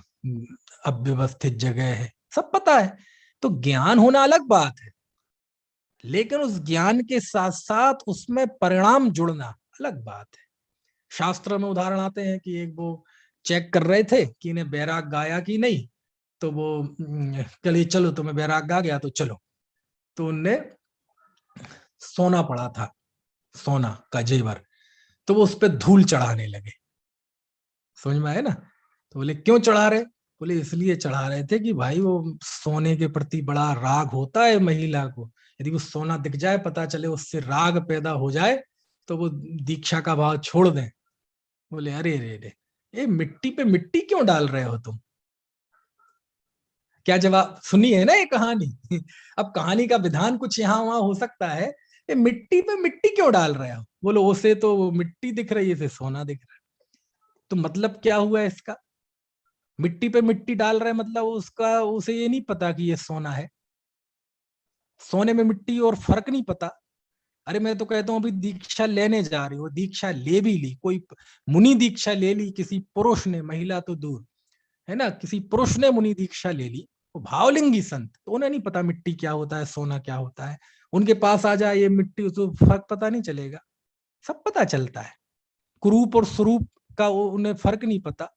अव्यवस्थित जगह है, सब पता है। तो ज्ञान होना अलग बात है, लेकिन उस ज्ञान के साथ साथ उसमें परिणाम जुड़ना अलग बात है। शास्त्र में उदाहरण आते हैं कि एक वो चेक कर रहे थे कि इन्हें बैराग गाया कि नहीं, तो वो चलिए चलो तुम्हें बैराग गा गया तो चलो, तो उनने सोना पड़ा था, सोना का जेवर, तो वो उस पर धूल चढ़ाने लगे। समझ में आया ना। तो बोले क्यों चढ़ा रहे, बोले इसलिए चढ़ा रहे थे कि भाई वो सोने के प्रति बड़ा राग होता है महिला को, यदि वो सोना दिख जाए, पता चले उससे राग पैदा हो जाए तो वो दीक्षा का भाव छोड़ दें। बोले अरे रे रे, ये मिट्टी पे मिट्टी क्यों डाल रहे हो तुम, क्या जवाब सुनी है ना ये कहानी। अब कहानी का विधान कुछ यहाँ वहां हो सकता है, ये मिट्टी पे मिट्टी क्यों डाल रहे हो? बोलो उसे तो मिट्टी दिख रही है, इसे सोना दिख रहा है। तो मतलब क्या हुआ इसका? मिट्टी पे मिट्टी डाल रहे मतलब उसका उसे ये नहीं पता कि ये सोना है। सोने में मिट्टी और फर्क नहीं पता। अरे मैं तो कहता हूँ अभी दीक्षा लेने जा रही हो, दीक्षा ले भी ली, कोई मुनि दीक्षा ले ली किसी पुरुष ने, महिला तो दूर है ना, किसी पुरुष ने मुनि दीक्षा ले ली, वो भावलिंगी संत, तो उन्हें नहीं पता मिट्टी क्या होता है, सोना क्या होता है। उनके पास आ जाए ये मिट्टी, उसको फर्क पता नहीं चलेगा। सब पता चलता है, कुरूप और स्वरूप का वो उन्हें फर्क नहीं पता,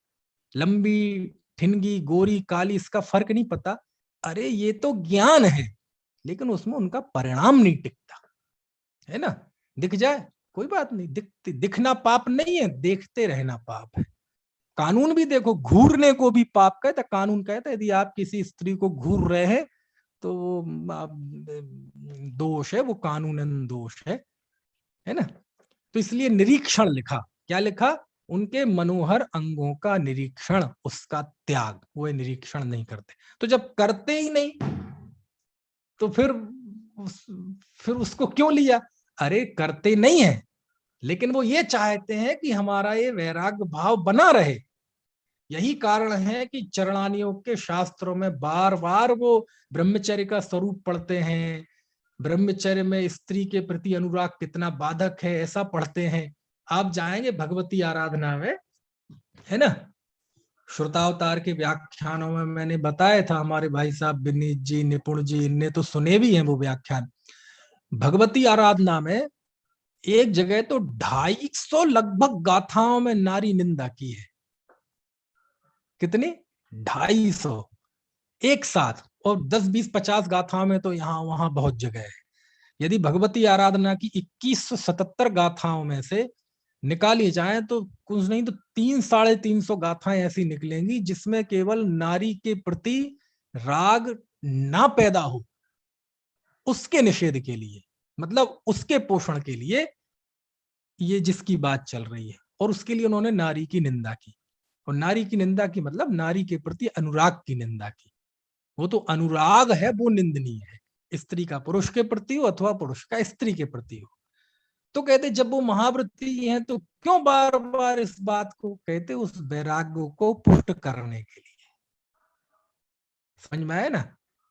लंबी ठिनगी गोरी काली इसका फर्क नहीं पता। अरे ये तो ज्ञान है, लेकिन उसमें उनका परिणाम नहीं टिकता है ना। दिख जाए कोई बात नहीं, दिखना पाप नहीं है, देखते रहना पाप है। कानून भी देखो, घूरने को भी पाप कहता, कानून कहता है यदि आप किसी स्त्री को घूर रहे हैं तो वो दोष है, वो कानूनन दोष है ना। तो इसलिए निरीक्षण लिखा, क्या लिखा? उनके मनोहर अंगों का निरीक्षण, उसका त्याग, वो निरीक्षण नहीं करते। तो जब करते ही नहीं तो फिर उसको क्यों लिया? अरे करते नहीं है, लेकिन वो ये चाहते हैं कि हमारा ये वैराग्य भाव बना रहे। यही कारण है कि चरणानियों के शास्त्रों में बार बार वो ब्रह्मचर्य का स्वरूप पढ़ते हैं, ब्रह्मचर्य में स्त्री के प्रति अनुराग कितना बाधक है ऐसा पढ़ते हैं। आप जाएंगे भगवती आराधना में, है ना, श्रुतावतार के व्याख्यानों में मैंने बताया था, हमारे भाई साहब विनीत जी, निपुण जी, इनने तो सुने भी हैं वो व्याख्यान। भगवती आराधना में एक जगह तो 250 लगभग गाथाओं में नारी निंदा की है। कितनी? 250 एक साथ, और 10 20 50 गाथाओं में तो यहाँ वहां बहुत जगह है। यदि भगवती आराधना की 2177 गाथाओं में से निकाली जाए तो कुछ नहीं तो 300-350 गाथाएं ऐसी निकलेंगी जिसमें केवल नारी के प्रति राग ना पैदा हो, उसके निषेध के लिए, मतलब उसके पोषण के लिए ये जिसकी बात चल रही है, और उसके लिए उन्होंने नारी की निंदा की। और नारी की निंदा की मतलब नारी के प्रति अनुराग की निंदा की। वो तो अनुराग है वो निंदनीय है, स्त्री का पुरुष के प्रति हो अथवा पुरुष का स्त्री के प्रति हो। तो कहते जब वो महाव्रती हैं तो क्यों बार बार इस बात को कहते, उस वैराग्य को पुष्ट करने के लिए। समझ में आया ना?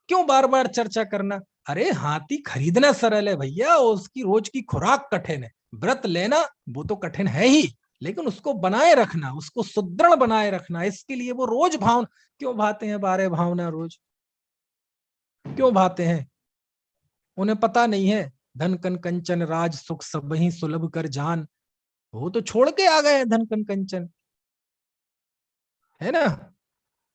क्यों बार बार चर्चा करना? अरे हाथी खरीदना सरल है भैया, उसकी रोज की खुराक कठिन है। व्रत लेना वो तो कठिन है ही, लेकिन उसको बनाए रखना, उसको सुदृढ़ बनाए रखना, इसके लिए वो रोज भावना क्यों भाते हैं, 12 भावना रोज क्यों भाते हैं? उन्हें पता नहीं है धन कन कंचन राज सुख सब ही सुलभ कर जान। वो तो छोड़ के आ गए हैं धन कन कंचन, है ना।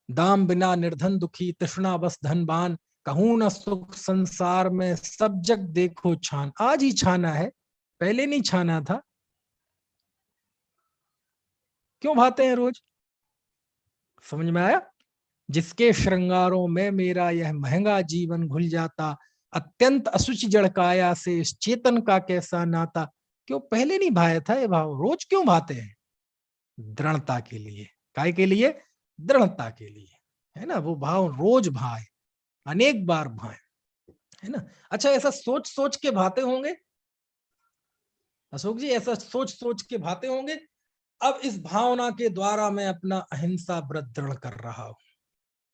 दाम बिना निर्धन दुखी तृष्णा बस धनबान, कहूं न सुख संसार में सब जग देखो छान। आज ही छाना है, पहले नहीं छाना था। क्यों भाते हैं रोज? समझ में आया? जिसके श्रृंगारों में मेरा यह महंगा जीवन घुल जाता, अत्यंत असुचि जड़ काया से इस चेतन का कैसा नाता। क्यों पहले नहीं भाया था ये भाव, रोज क्यों भाते हैं? दृढ़ता के लिए। काय के लिए? दृढ़ता के लिए, है ना। वो भाव रोज भाए, अनेक बार भाए, है ना। अच्छा ऐसा सोच सोच के भाते होंगे अशोक जी, ऐसा सोच सोच के भाते होंगे। अब इस भावना के द्वारा मैं अपना अहिंसा व्रत दृढ़ कर रहा हूं,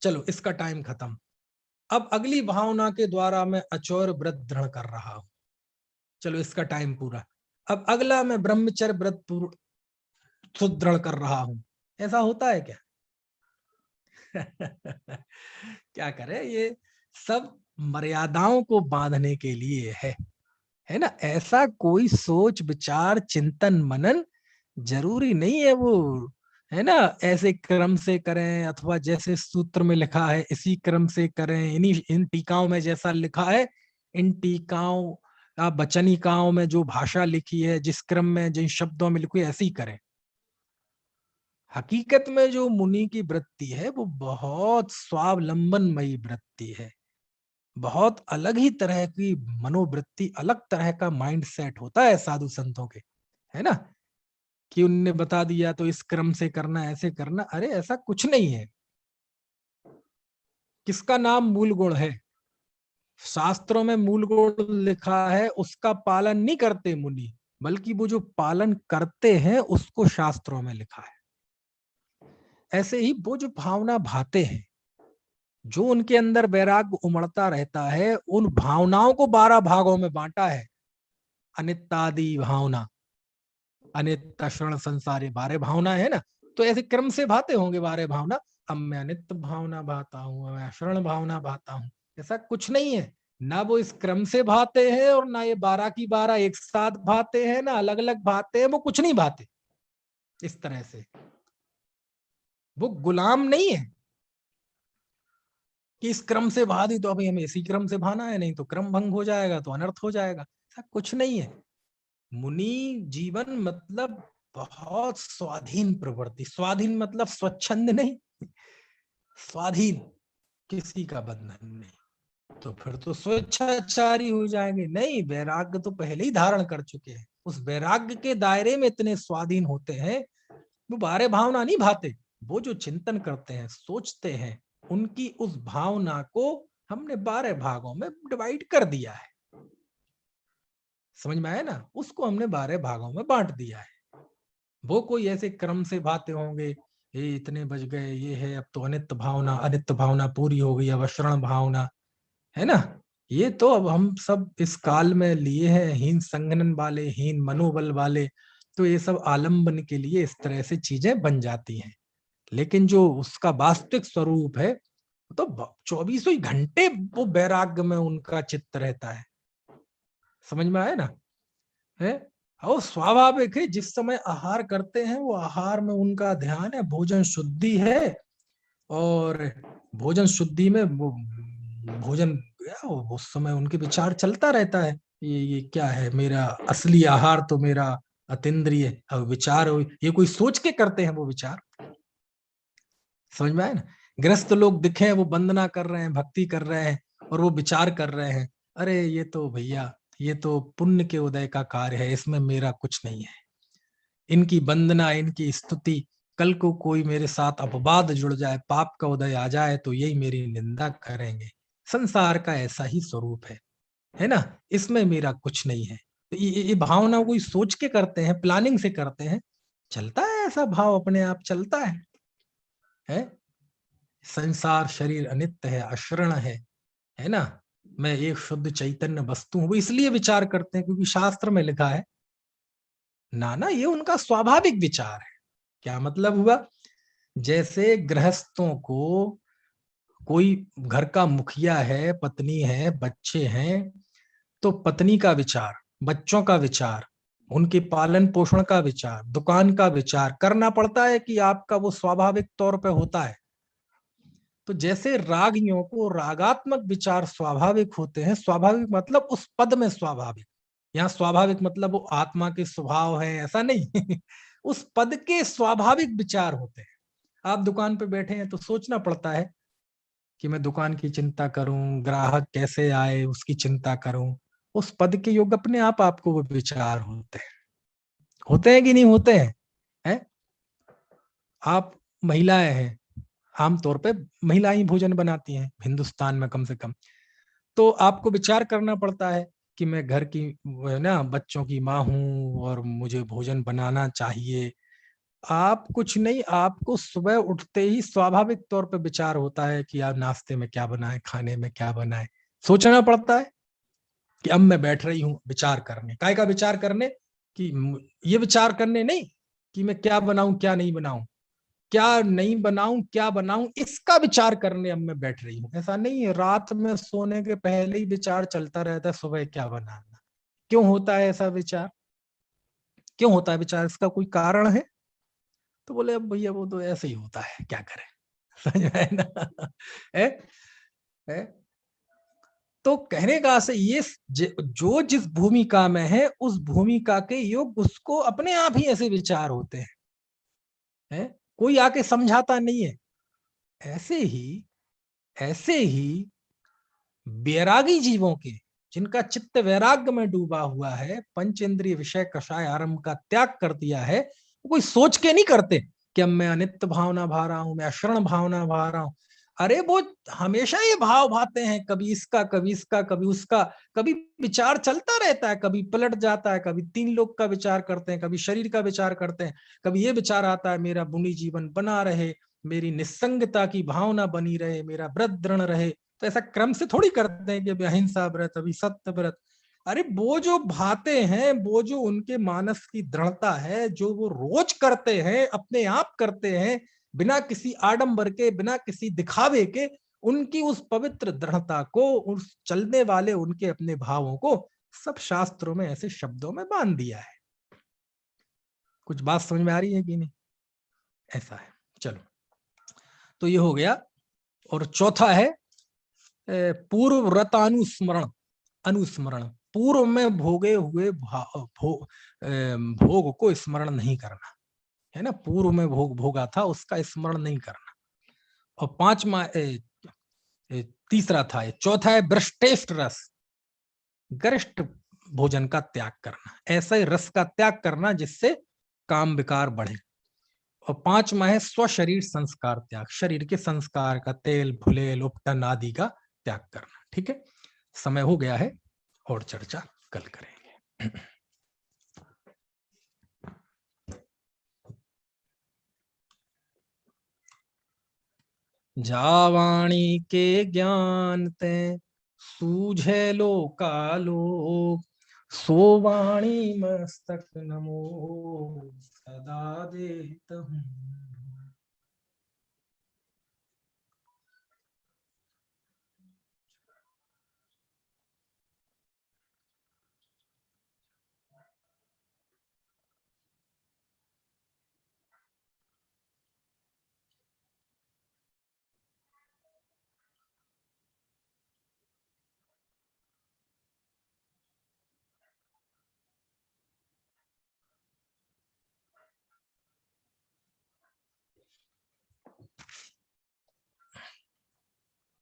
चलो इसका टाइम खत्म। अब अगली भावना के द्वारा मैं अचौर व्रत दृढ़ कर रहा हूं, चलो इसका टाइम पूरा। अब अगला मैं ब्रह्मचर्य व्रत सुदृढ़ कर रहा हूं। ऐसा होता है क्या? क्या करे, ये सब मर्यादाओं को बांधने के लिए है ना। ऐसा कोई सोच विचार चिंतन मनन जरूरी नहीं है वो, है ना। ऐसे क्रम से करें अथवा जैसे सूत्र में लिखा है इसी क्रम से करें, इन्हीं इन टीकाओं में जैसा लिखा है, इन टीकाओं वचनिकाओं में जो भाषा लिखी है, जिस क्रम में जिन शब्दों में लिखी है ऐसे ही करें। हकीकत में जो मुनि की वृत्ति है वो बहुत स्वावलंबनमयी वृत्ति है, बहुत अलग ही तरह की मनोवृत्ति, अलग तरह का माइंड सेट होता है साधु संतों के, है ना। कि उनने बता दिया तो इस क्रम से करना, ऐसे करना, अरे ऐसा कुछ नहीं है। किसका नाम मूल गुण है? शास्त्रों में मूल गुण लिखा है, उसका पालन नहीं करते मुनि, बल्कि वो जो पालन करते हैं उसको शास्त्रों में लिखा है। ऐसे ही वो जो भावना भाते हैं, जो उनके अंदर वैराग्य उमड़ता रहता है, उन भावनाओं को 12 भागों में बांटा है। अनित्यादि भावना, अनित्य श्रण संसारी 12 भावना है ना, तो ऐसे क्रम से भाते होंगे 12 भावना। अब मैं अनित्य भावना भाता हूँ, मैं अशरण भावना भाता हूँ, ऐसा कुछ नहीं है। ना वो इस क्रम से भाते हैं और ना ये 12 की 12 एक साथ भाते हैं, ना अलग अलग भाते हैं, वो कुछ नहीं भाते इस तरह से। वो गुलाम नहीं है कि इस क्रम से भा दी तो अभी हमें इसी क्रम से भाना है, नहीं तो क्रम भंग हो जाएगा, तो अनर्थ हो जाएगा, ऐसा कुछ नहीं है। मुनि जीवन मतलब बहुत स्वाधीन प्रवृत्ति, स्वाधीन मतलब स्वच्छंद नहीं, स्वाधीन, किसी का बंधन नहीं। तो फिर तो स्वेच्छाचारी हो जाएंगे। नहीं, वैराग्य तो पहले ही धारण कर चुके हैं, उस वैराग्य के दायरे में इतने स्वाधीन होते हैं, वो 12 भावना नहीं भाते। वो जो चिंतन करते हैं, सोचते हैं, उनकी उस भावना को हमने 12 भागों में डिवाइड कर दिया है। समझ में आया ना? उसको हमने 12 भागों में बांट दिया है। वो कोई ऐसे क्रम से भाते होंगे, ये इतने बज गए, ये है, अब तो अनित्य भावना पूरी हो गई, अब अशरण भावना है ना। ये तो अब हम सब इस काल में लिए हैं, हीन संघनन वाले, हीन मनोबल वाले, तो ये सब आलंबन के लिए इस तरह से चीजें बन जाती हैं। लेकिन जो उसका वास्तविक स्वरूप है, तो 24 घंटे वो वैराग्य में उनका चित्त रहता है। समझ में आया ना? है, और स्वाभाविक है, जिस समय आहार करते हैं वो आहार में उनका ध्यान है, भोजन शुद्धि है, और भोजन शुद्धि में वो भोजन, उस समय उनके विचार चलता रहता है, ये क्या है, मेरा असली आहार तो मेरा अतीन्द्रिय अब विचार हो, ये कोई सोच के करते हैं वो विचार। समझ में आया ना? गृहस्थ लोग दिखे वो वंदना कर रहे हैं, भक्ति कर रहे हैं, और वो विचार कर रहे हैं, अरे ये तो भैया, ये तो पुण्य के उदय का कार्य है, इसमें मेरा कुछ नहीं है। इनकी वंदना, इनकी स्तुति, कल को कोई मेरे साथ अपवाद जुड़ जाए, पाप का उदय आ जाए, तो यही मेरी निंदा करेंगे। संसार का ऐसा ही स्वरूप है ना, इसमें मेरा कुछ नहीं है। तो ये भावना कोई सोच के करते हैं, प्लानिंग से करते हैं, चलता है ऐसा भाव, अपने आप चलता है? संसार शरीर अनित्य है, अशरण है ना, मैं एक शुद्ध चैतन्य वस्तु हूं, वो इसलिए विचार करते हैं क्योंकि शास्त्र में लिखा है। ना ये उनका स्वाभाविक विचार है। क्या मतलब हुआ? जैसे गृहस्थों को, कोई घर का मुखिया है, पत्नी है, बच्चे हैं, तो पत्नी का विचार, बच्चों का विचार, उनके पालन पोषण का विचार, दुकान का विचार करना पड़ता है कि आपका वो स्वाभाविक तौर पे होता है। तो जैसे रागियों को रागात्मक विचार स्वाभाविक होते हैं, स्वाभाविक मतलब उस पद में स्वाभाविक, यहाँ स्वाभाविक मतलब वो आत्मा के स्वभाव है ऐसा नहीं उस पद के स्वाभाविक विचार होते हैं। आप दुकान पे बैठे हैं तो सोचना पड़ता है कि मैं दुकान की चिंता करूं, ग्राहक कैसे आए उसकी चिंता करूं, उस पद के योग अपने आप आपको वो विचार होते हैं कि नहीं होते हैं? आप महिलाएं हैं, आमतौर पे महिलाएं ही भोजन बनाती हैं हिंदुस्तान में कम से कम, तो आपको विचार करना पड़ता है कि मैं घर की ना बच्चों की माँ हूं और मुझे भोजन बनाना चाहिए। आप कुछ नहीं, आपको सुबह उठते ही स्वाभाविक तौर पे विचार होता है कि आप नाश्ते में क्या बनाए, खाने में क्या बनाए, सोचना पड़ता है कि अब मैं बैठ रही हूँ विचार करने, काय का विचार करने, कि ये विचार करने नहीं कि मैं क्या बनाऊं क्या नहीं बनाऊं, क्या नहीं बनाऊं क्या बनाऊं, इसका विचार करने अब मैं बैठ रही हूँ। ऐसा नहीं है, रात में सोने के पहले ही विचार चलता रहता है सुबह क्या बनाना। क्यों होता है ऐसा विचार? क्यों होता है विचार? इसका कोई कारण है? तो बोले अब भैया वो तो ऐसे ही होता है, क्या करें समझ में आया ना है? है? तो कहने का से ये जो जिस भूमिका में है उस भूमिका के योग उसको अपने आप ही ऐसे विचार होते हैं, कोई आके समझाता नहीं है। ऐसे ही वैरागी जीवों के, जिनका चित्त वैराग्य में डूबा हुआ है, पंचेंद्रिय विषय कषाय आरंभ का त्याग कर दिया है, वो कोई सोच के नहीं करते कि अब मैं अनित्य भावना भा रहा हूं, मैं अशरण भावना भा रहा हूं। अरे वो हमेशा ये भाव भाते हैं, कभी इसका कभी इसका कभी उसका, कभी विचार चलता रहता है, कभी पलट जाता है, कभी तीन लोग का विचार करते हैं, कभी शरीर का विचार करते हैं, कभी ये विचार आता है मेरा पुण्य जीवन बना रहे, मेरी निस्संगता की भावना बनी रहे, मेरा व्रत दृढ़ रहे। तो ऐसा क्रम से थोड़ी करते हैं कि अभी अहिंसा व्रत, अभी सत्य व्रत। अरे वो जो भाते हैं, वो जो उनके मानस की दृढ़ता है, जो वो रोज करते हैं, अपने आप करते हैं, बिना किसी आडंबर के, बिना किसी दिखावे के, उनकी उस पवित्र दृढ़ता को, उस चलने वाले उनके अपने भावों को सब शास्त्रों में ऐसे शब्दों में बांध दिया है। कुछ बात समझ में आ रही है कि नहीं? ऐसा है। चलो, तो ये हो गया। और चौथा है पूर्व व्रतानुस्मरण। अनुस्मरण, पूर्व में भोगे हुए भोग को स्मरण नहीं करना, है ना। पूर्व में भोग भोगा था उसका स्मरण नहीं करना। और पांचवा तीसरा था, चौथा है भ्रष्टेष्ट रस, गरिष्ठ भोजन का त्याग करना, ऐसे रस का त्याग करना जिससे काम विकार बढ़े। और पांचवा है स्वशरीर संस्कार त्याग, शरीर के संस्कार का, तेल फुलेल उपटन आदि का त्याग करना। ठीक है, समय हो गया है और चर्चा कल करेंगे। जावाणी के ज्ञान ते सूझे लोकालोक, सोवाणी मस्तक नमो सदा देत हूँ।